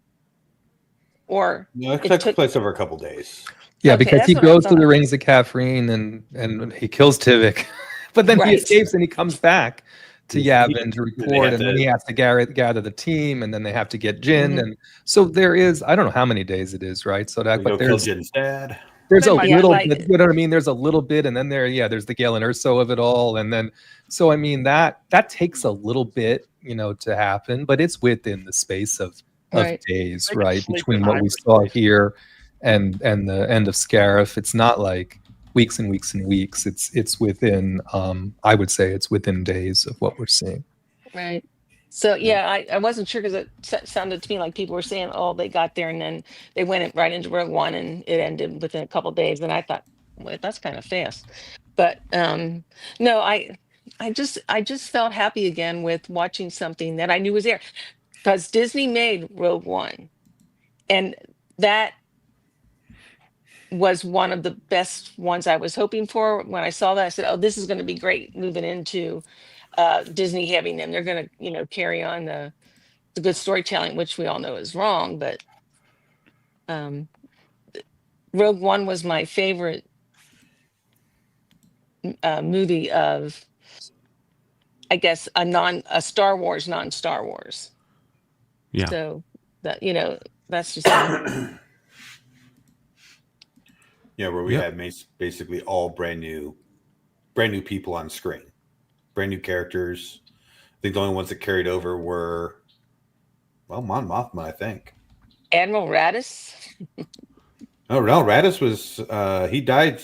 Or no, it took place over a couple days. Yeah, okay, because he goes to the Rings of Catherine and he kills Tivik, but then he escapes and he comes back to Yavin to report, and then he has to gather the team, and then they have to get Jyn, and so there is, I don't know how many days it is, right? So that, but there's Jyn's dad. There's a little bit, you know what I mean? There's a little bit, and then there's the Galen Erso of it all, and then so I mean that takes a little bit, to happen, but it's within the space of days, right? Between what we saw here and the end of Scarif. It's not like weeks and weeks and weeks. It's within, I would say it's within days of what we're seeing. Right. So yeah, I wasn't sure because it sounded to me like people were saying, oh, they got there and then they went right into Rogue One and it ended within a couple of days. And I thought, well, that's kind of fast. But no, I just felt happy again with watching something that I knew was there. because Disney made Rogue One, and that was one of the best ones I was hoping for. When I saw that, I said, "Oh, this is going to be great moving into Disney having them. They're going to, carry on the good storytelling, which we all know is wrong." But um, Rogue One was my favorite movie of, I guess, a Star Wars, non-Star Wars. Yeah. So that that's just me. Yeah, where we had basically all brand new people on screen, brand new characters. I think the only ones that carried over were, Mon Mothma, I think. Admiral Raddus. Oh no, Raddus was he died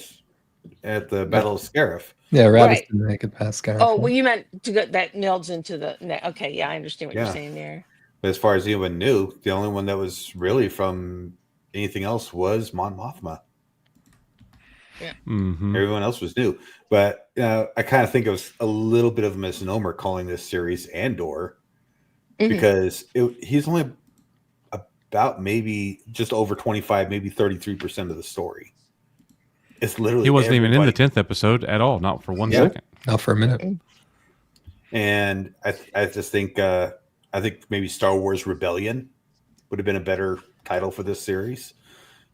at the Battle of Scarif. Yeah, Raddus Right. didn't make it past Scarif. Oh, well, you meant to go, that melds into the okay. Yeah, I understand what you're saying there. But as far as anyone knew, the only one that was really from anything else was Mon Mothma. Yeah. Mm-hmm. Everyone else was new. But I kind of think it was a little bit of a misnomer calling this series Andor, because he's only about maybe just over 25, maybe 33% of the story. It's literally he wasn't even in the 10th episode at all, not for 1 second, not for a minute. And I just think I think maybe Star Wars Rebellion would have been a better title for this series,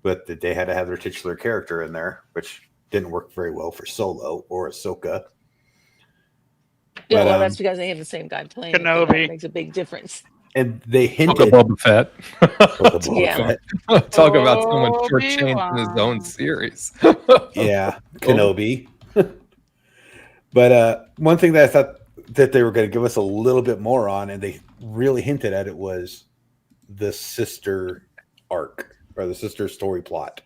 but they had to have their titular character in there, which didn't work very well for Solo or Ahsoka. Yeah, well, that's because they have the same guy playing. Kenobi. It makes a big difference. And they hinted Boba Fett. Yeah. Talk about someone shortchanging his own series. Yeah, Kenobi. But one thing that I thought that they were going to give us a little bit more on, and they really hinted at it, was the sister arc or the sister story plot.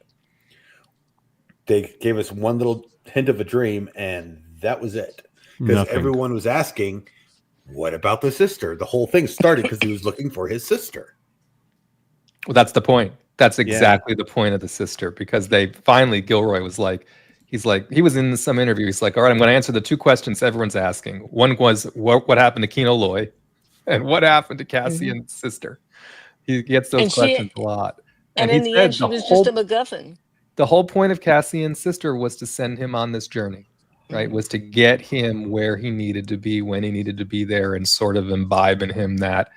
They gave us one little hint of a dream, and that was it. Because everyone was asking, what about the sister? The whole thing started because he was looking for his sister. Well, that's the point. That's exactly the point of the sister, because they finally, Gilroy was like, he was in some interview. He's like, all right, I'm going to answer the two questions everyone's asking. One was, what happened to Kino Loy? And what happened to Cassian's sister? He gets those questions a lot. And in the end, she was just a MacGuffin. The whole point of Cassian's sister was to send him on this journey, right? Was to get him where he needed to be, when he needed to be there, and sort of imbibe in him that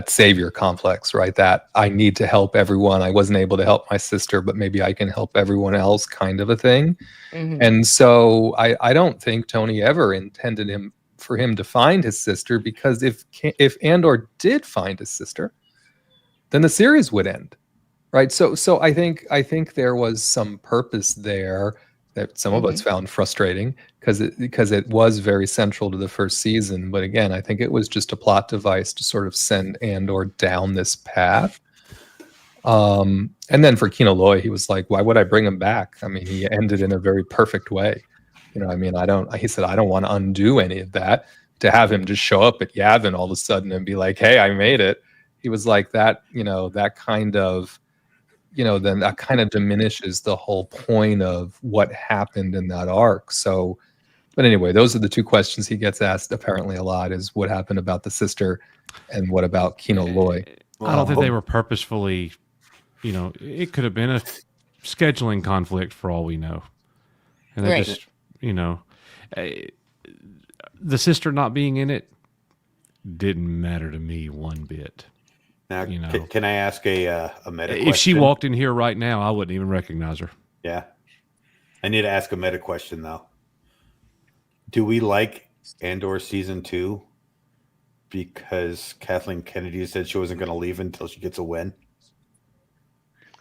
savior complex, right? That I need to help everyone. I wasn't able to help my sister, but maybe I can help everyone else, kind of a thing. And so I don't think Tony ever intended for him to find his sister, because if Andor did find his sister, then the series would end, right? So I think there was some purpose there that some of us found frustrating, because it was very central to the first season. But again, I think it was just a plot device to sort of send Andor down this path. And then for Kino Loy, he was like, why would I bring him back? I mean, he ended in a very perfect way. He said, I don't want to undo any of that. To have him just show up at Yavin all of a sudden and be like, hey, I made it. He was like that, that kind of, then that kind of diminishes the whole point of what happened in that arc. So, but anyway, those are the two questions he gets asked apparently a lot, is what happened about the sister and what about Kino Loy. I don't think they were purposefully, it could have been a scheduling conflict for all we know. And they just, the sister not being in it didn't matter to me one bit. Now, can I ask a meta question? If she walked in here right now, I wouldn't even recognize her. Yeah. I need to ask a meta question, though. Do we like Andor Season 2 because Kathleen Kennedy said she wasn't going to leave until she gets a win?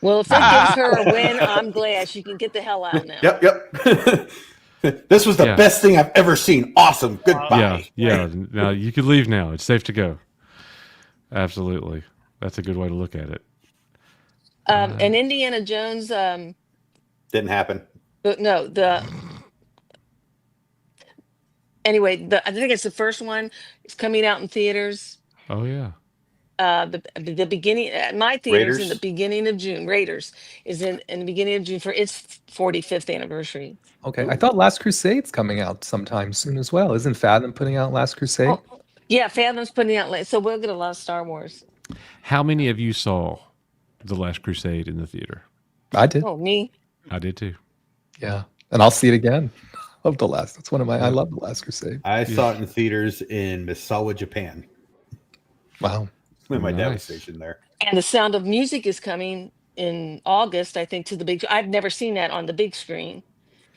Well, if it gives her a win, I'm glad. She can get the hell out now. Yep. This was the best thing I've ever seen. Awesome. Goodbye. Yeah. Now you could leave now. It's safe to go. Absolutely. That's a good way to look at it. And Indiana Jones didn't happen. No, anyway, I think it's the first one. It's coming out in theaters. Oh yeah. The beginning at my theaters in the beginning of June. Raiders is in the beginning of June for its 45th anniversary. Okay, I thought Last Crusade's coming out sometime soon as well. Isn't Fathom putting out Last Crusade? Yeah, Fathom's putting out late, so we'll get a lot of Star Wars. How many of you saw The Last Crusade in the theater? I did. Oh, me? I did too. Yeah, and I'll see it again. Of the last. That's one of my. I love The Last Crusade. I saw it in theaters in Misawa, Japan. Wow. My dad was Nice. stationed there. And The Sound of Music is coming in August, I think, to the big. I've never seen that on the big screen,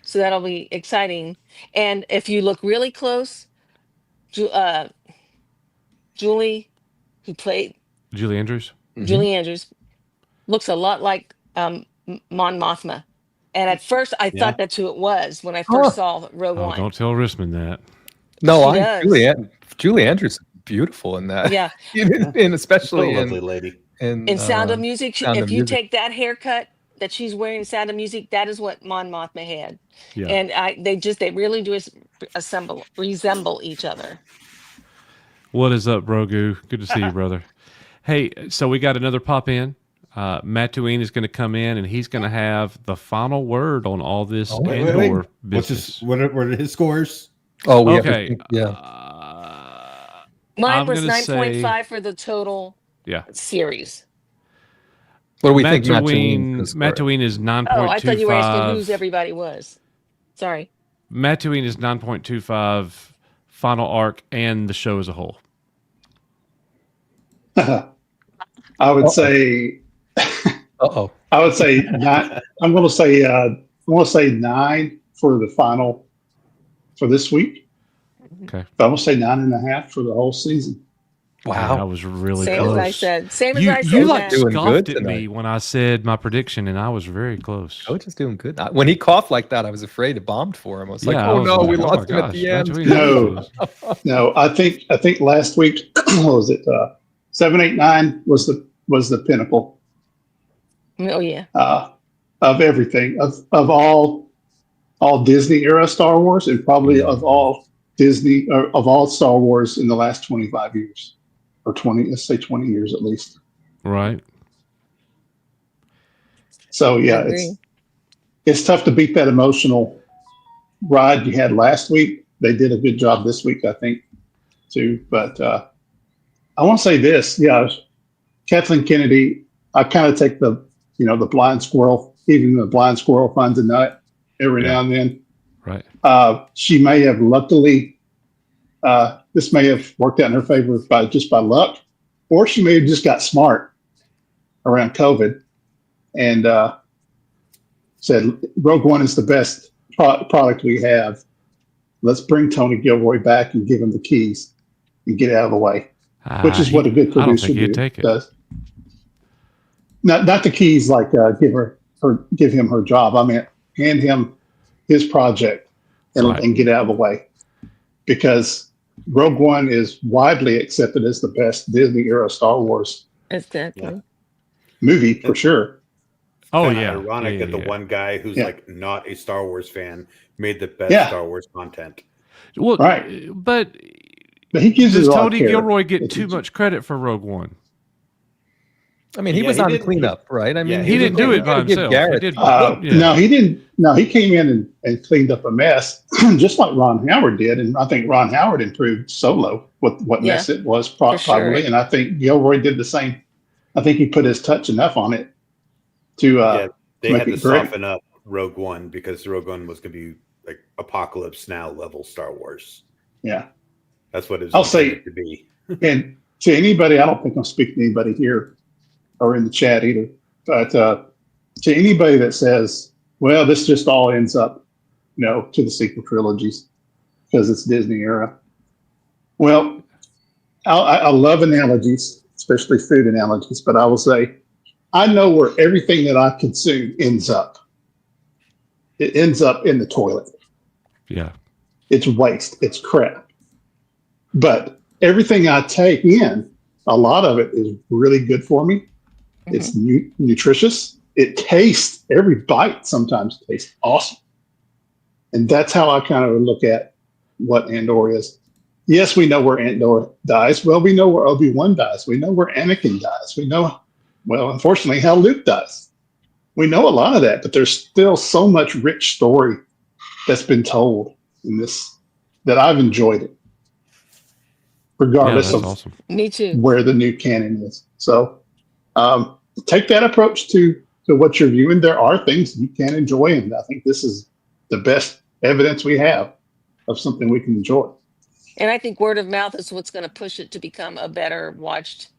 so that'll be exciting. And if you look really close, Julie, who played Julie Andrews? Julie Andrews, looks a lot like Mon Mothma. And at first, I Yeah. thought that's who it was when I first saw Rogue Oh, One. don't tell Risman that. No, She does. Julie Andrews is beautiful in that. Yeah. and especially So lovely lady. In Sound of Music, Sound if of you Music. take that haircut that she's wearing in Sound of Music, that is what Mon Mothma had. Yeah. And they really do resemble each other. What is up, Brogu? Good to see you, brother. Hey, so we got another pop in. Mattuine is going to come in, and he's going to have the final word on all this Andor business. What are his scores? Oh, we Okay. have to, yeah. Mine I'm was gonna 9.5 for the total Yeah. series. What do we think Mattuine Mattuine is 9.25. Oh, I thought you were asking whose everybody was. Sorry. Mattuine is 9.25 final arc and the show as a whole. I would say. I would say 9. I'm going to say 9 for the final for this week. Okay. But I'm going to say 9.5 for the whole season. Wow, I was really Same close. as I said. Same as you, I said. You like doing scoffed good at me tonight. when I said my prediction, and I was very close. Coach is doing good. When he coughed like that, I was afraid it bombed for him. I was like, Yeah, oh I was no, like, we oh lost my him at the gosh, end. Mattuine No, I think last week what was it 7, 8, 9 was the pinnacle Oh yeah. of everything of all Disney era Star Wars, and probably of all Disney or of all Star Wars in the last 25 years or 20, let's say 20 years at least. Right. So yeah, it's tough to beat that emotional ride you had last week. They did a good job this week, I think, too. But I want to say this, Kathleen Kennedy. I kind of take the blind squirrel. Even the blind squirrel finds a nut every now and then. Right. She may have luckily. This may have worked out in her favor by luck, or she may have just got smart around COVID and said Rogue One is the best product we have. Let's bring Tony Gilroy back and give him the keys and get out of the way, which is what a good producer does. Not the keys like give him her job. I mean, hand him his project and get out of the way, because Rogue One is widely accepted as the best Disney era Star Wars movie for sure. Oh yeah, ironic that the one guy who's like not a Star Wars fan made the best Star Wars content. Well, right, but he gives does Tony Gilroy get too much credit for Rogue One? I mean, he was on cleanup, right? I mean, he didn't do it by himself. Garrett, No, he didn't. No, he came in and cleaned up a mess, just like Ron Howard did. And I think Ron Howard improved Solo with what mess it was probably. Sure. And I think Gilroy did the same. I think he put his touch enough on it to they make had to it great. soften up Rogue One, because Rogue One was going to be like Apocalypse Now level Star Wars. Yeah, that's what it was. I'll say to be. And to anybody, I don't think I'm speaking to anybody here or in the chat either, but to anybody that says, well, this just all ends up, to the sequel trilogies because it's Disney era. Well, I love analogies, especially food analogies, but I will say, I know where everything that I consume ends up. It ends up in the toilet. Yeah. It's waste. It's crap. But everything I take in, a lot of it is really good for me. It's nutritious. It tastes, every bite sometimes tastes awesome. And that's how I kind of look at what Andor is. Yes, we know where Andor dies. Well, we know where Obi-Wan dies. We know where Anakin dies. We know, well, unfortunately, how Luke dies. We know a lot of that, but there's still so much rich story that's been told in this that I've enjoyed it. regardless of awesome. Me too. where the new canon is. So take that approach to what you're viewing. There are things you can enjoy, and I think this is the best evidence we have of something we can enjoy. And I think word of mouth is what's going to push it to become a better watched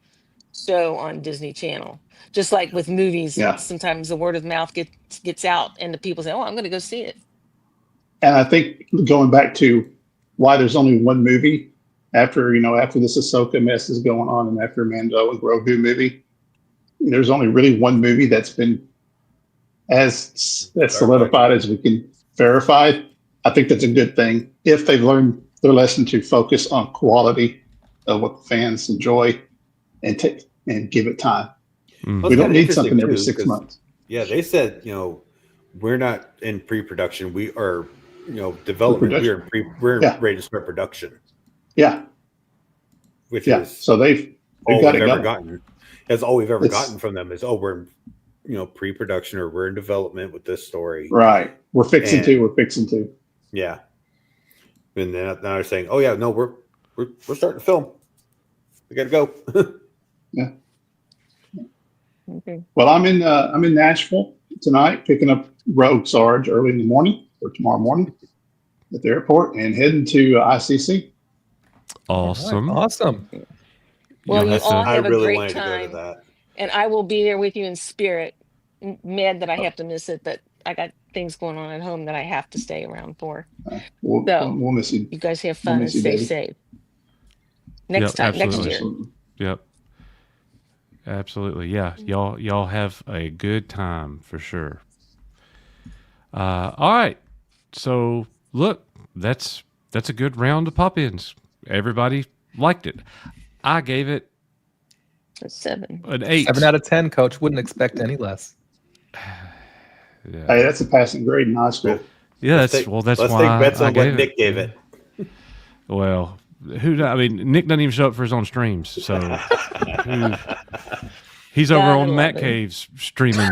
show on Disney Channel. Just like with movies, Yeah. sometimes the word of mouth gets out and the people say, oh, I'm going to go see it. And I think going back to why there's only one movie after this Ahsoka mess is going on and after Mando and Grogu movie, there's only really one movie that's been as solidified as we can verify. I think that's a good thing if they've learned their lesson to focus on quality of what the fans enjoy and give it time. Mm. We don't need something every 6 months. Yeah, they said, we're not in pre-production. We are, development. We're ready to start production. Yeah. Which is so they've got it going. That's all we've ever gotten from them is, we're pre-production or we're in development with this story. Right. We're fixing to. Yeah. And then now they're saying, oh yeah, no, we're starting to film. We got to go. Yeah. Okay. Well, I'm in Nashville tonight, picking up Rogue Sarge early in the morning or tomorrow morning at the airport and heading to ICC. Awesome. Right, awesome. Well, you all have a great wanted time. to go to that. And I will be there with you in spirit. Mad that I have to miss it, but I got things going on at home that I have to stay around for. We'll miss you. You guys have fun and stay safe. Next year. Yep. Absolutely. Yeah. Y'all have a good time for sure. All right. So look, that's a good round of pop-ins. Everybody liked it. I gave it a 7. An 8. 7 out of 10, Coach. Wouldn't expect any less. Yeah. Hey, that's a passing grade in high school. Yeah, let's take bets on what Nick gave it. Well, Nick doesn't even show up for his own streams, so he's over on Matt Cave's streaming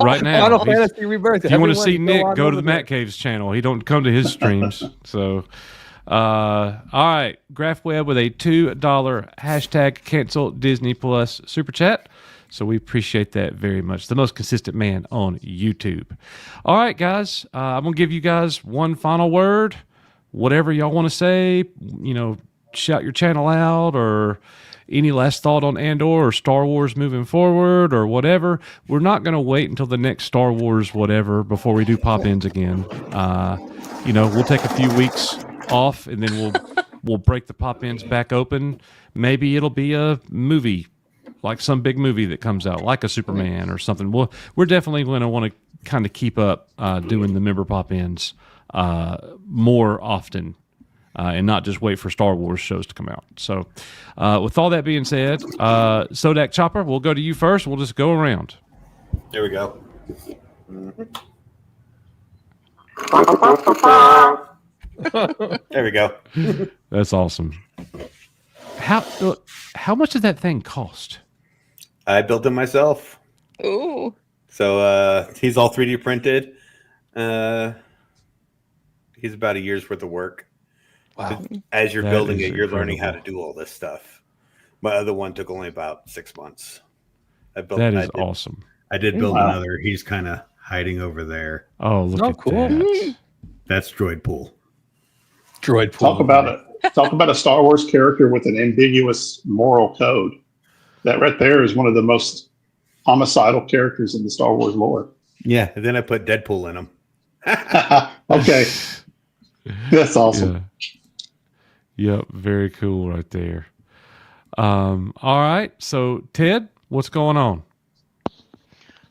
right now. Final Fantasy Rebirth. If you want to see Nick, go to the Matt Cave's channel. He don't come to his streams. So, all right, Graph Web with a $2 hashtag cancel Disney Plus super chat. So we appreciate that very much. The most consistent man on YouTube. All right, guys, I'm gonna give you guys one final word. Whatever y'all want to say, shout your channel out, or any last thought on Andor or Star Wars moving forward or whatever. We're not going to wait until the next Star Wars whatever before we do pop-ins again. We'll take a few weeks off and then we'll break the pop-ins back open. Maybe it'll be a movie, like some big movie that comes out, like a Superman or something. We're definitely going to want to kind of keep up doing the member pop-ins more often, and not just wait for Star Wars shows to come out. So with all that being said, Sodak Chopper, we'll go to you first. We'll just go around. There we go. There we go. That's awesome. How much did that thing cost? I built it myself. Ooh. So he's all 3D printed. He's about a year's worth of work. Wow. As you're building it, you're incredible. learning how to do all this stuff. My other one took only about 6 months. That is awesome. I did build another. He's kind of hiding over there. Oh, look at cool. that. That's Droid Pool. Droid Pool. Talk about a Star Wars character with an ambiguous moral code. That right there is one of the most homicidal characters in the Star Wars lore. Yeah, and then I put Deadpool in him. Okay. That's awesome. Yeah. Yep, very cool right there. All right, so Ted, what's going on?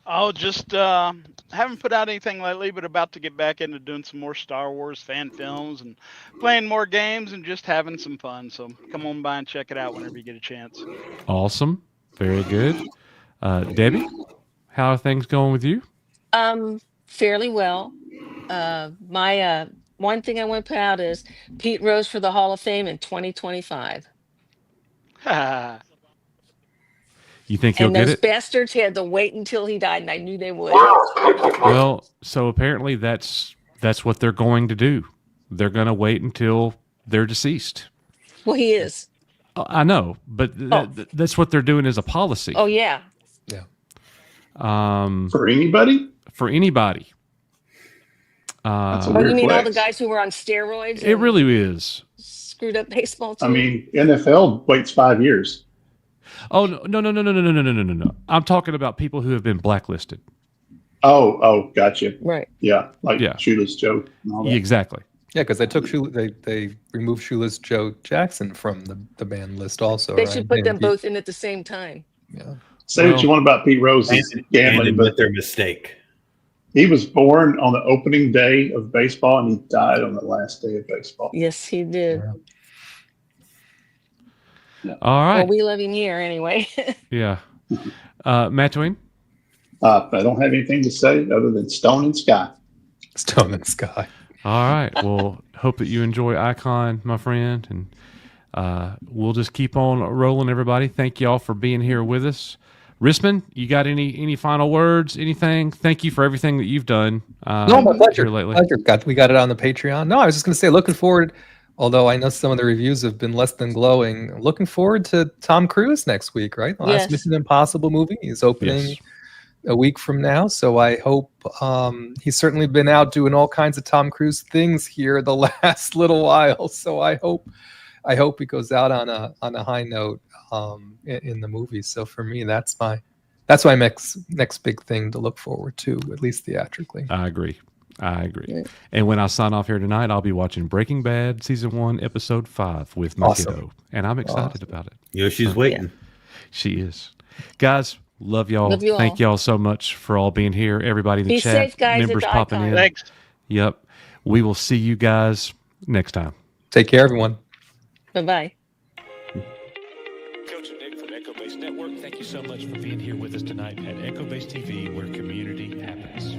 Oh, just haven't put out anything lately, but about to get back into doing some more Star Wars fan films and playing more games and just having some fun. So come on by and check it out whenever you get a chance. Awesome, very good. Debbie, how are things going with you? Fairly well. My one thing I want to put out is Pete rose for the Hall of Fame in 2025. You think he'll And get those it? bastards had to wait until he died, and I knew they would. Well, so apparently that's what they're going to do. They're going to wait until they're deceased. Well, he is. I know, but that's what they're doing as a policy. Oh, yeah. Yeah. For anybody? For anybody. That's a Oh, weird you mean all the flex. guys who were on steroids? It really is. Screwed up baseball too. I mean, NFL waits 5 years. Oh no! I'm talking about people who have been blacklisted. Oh, gotcha. Right. Yeah, like Shoeless Joe and all that. Exactly. Yeah, because they removed Shoeless Joe Jackson from the ban list also. They right? should put them And both in at the same time. Yeah. Say what you want about Pete Rose's gambling, admit but their mistake. he was born on the opening day of baseball and he died on the last day of baseball. Yes, he did. Yeah. All right. Well, we love him here anyway. Yeah. Matt Twain? I don't have anything to say other than Stone and Sky. Stone and Sky. All right. Well, hope that you enjoy Icon, my friend, and we'll just keep on rolling, everybody. Thank you all for being here with us. Risman, you got any final words? Anything? Thank you for everything that you've done. No, my pleasure. Here lately. We got it on the Patreon. No, I was just going to say, looking forward. Although I know some of the reviews have been less than glowing, looking forward to Tom Cruise next week. Right, the last Mission Impossible movie is opening a week from now. So I hope he's certainly been out doing all kinds of Tom Cruise things here the last little while. So I hope he goes out on a high note in the movie. So for me, that's my next big thing to look forward to, at least theatrically. I agree. And when I sign off here tonight, I'll be watching Breaking Bad season 1, episode 5 with my kiddo, and I'm excited about it. You know, she's waiting. She is. Guys, love y'all. Love you all. Thank y'all so much for all being here. Everybody in the Be chat, safe, guys, members at the popping Icon. in. Thanks. Yep. We will see you guys next time. Take care, everyone. Bye-bye. Coach and Nick from Echo Base Network, thank you so much for being here with us tonight at Echo Base TV, where community happens.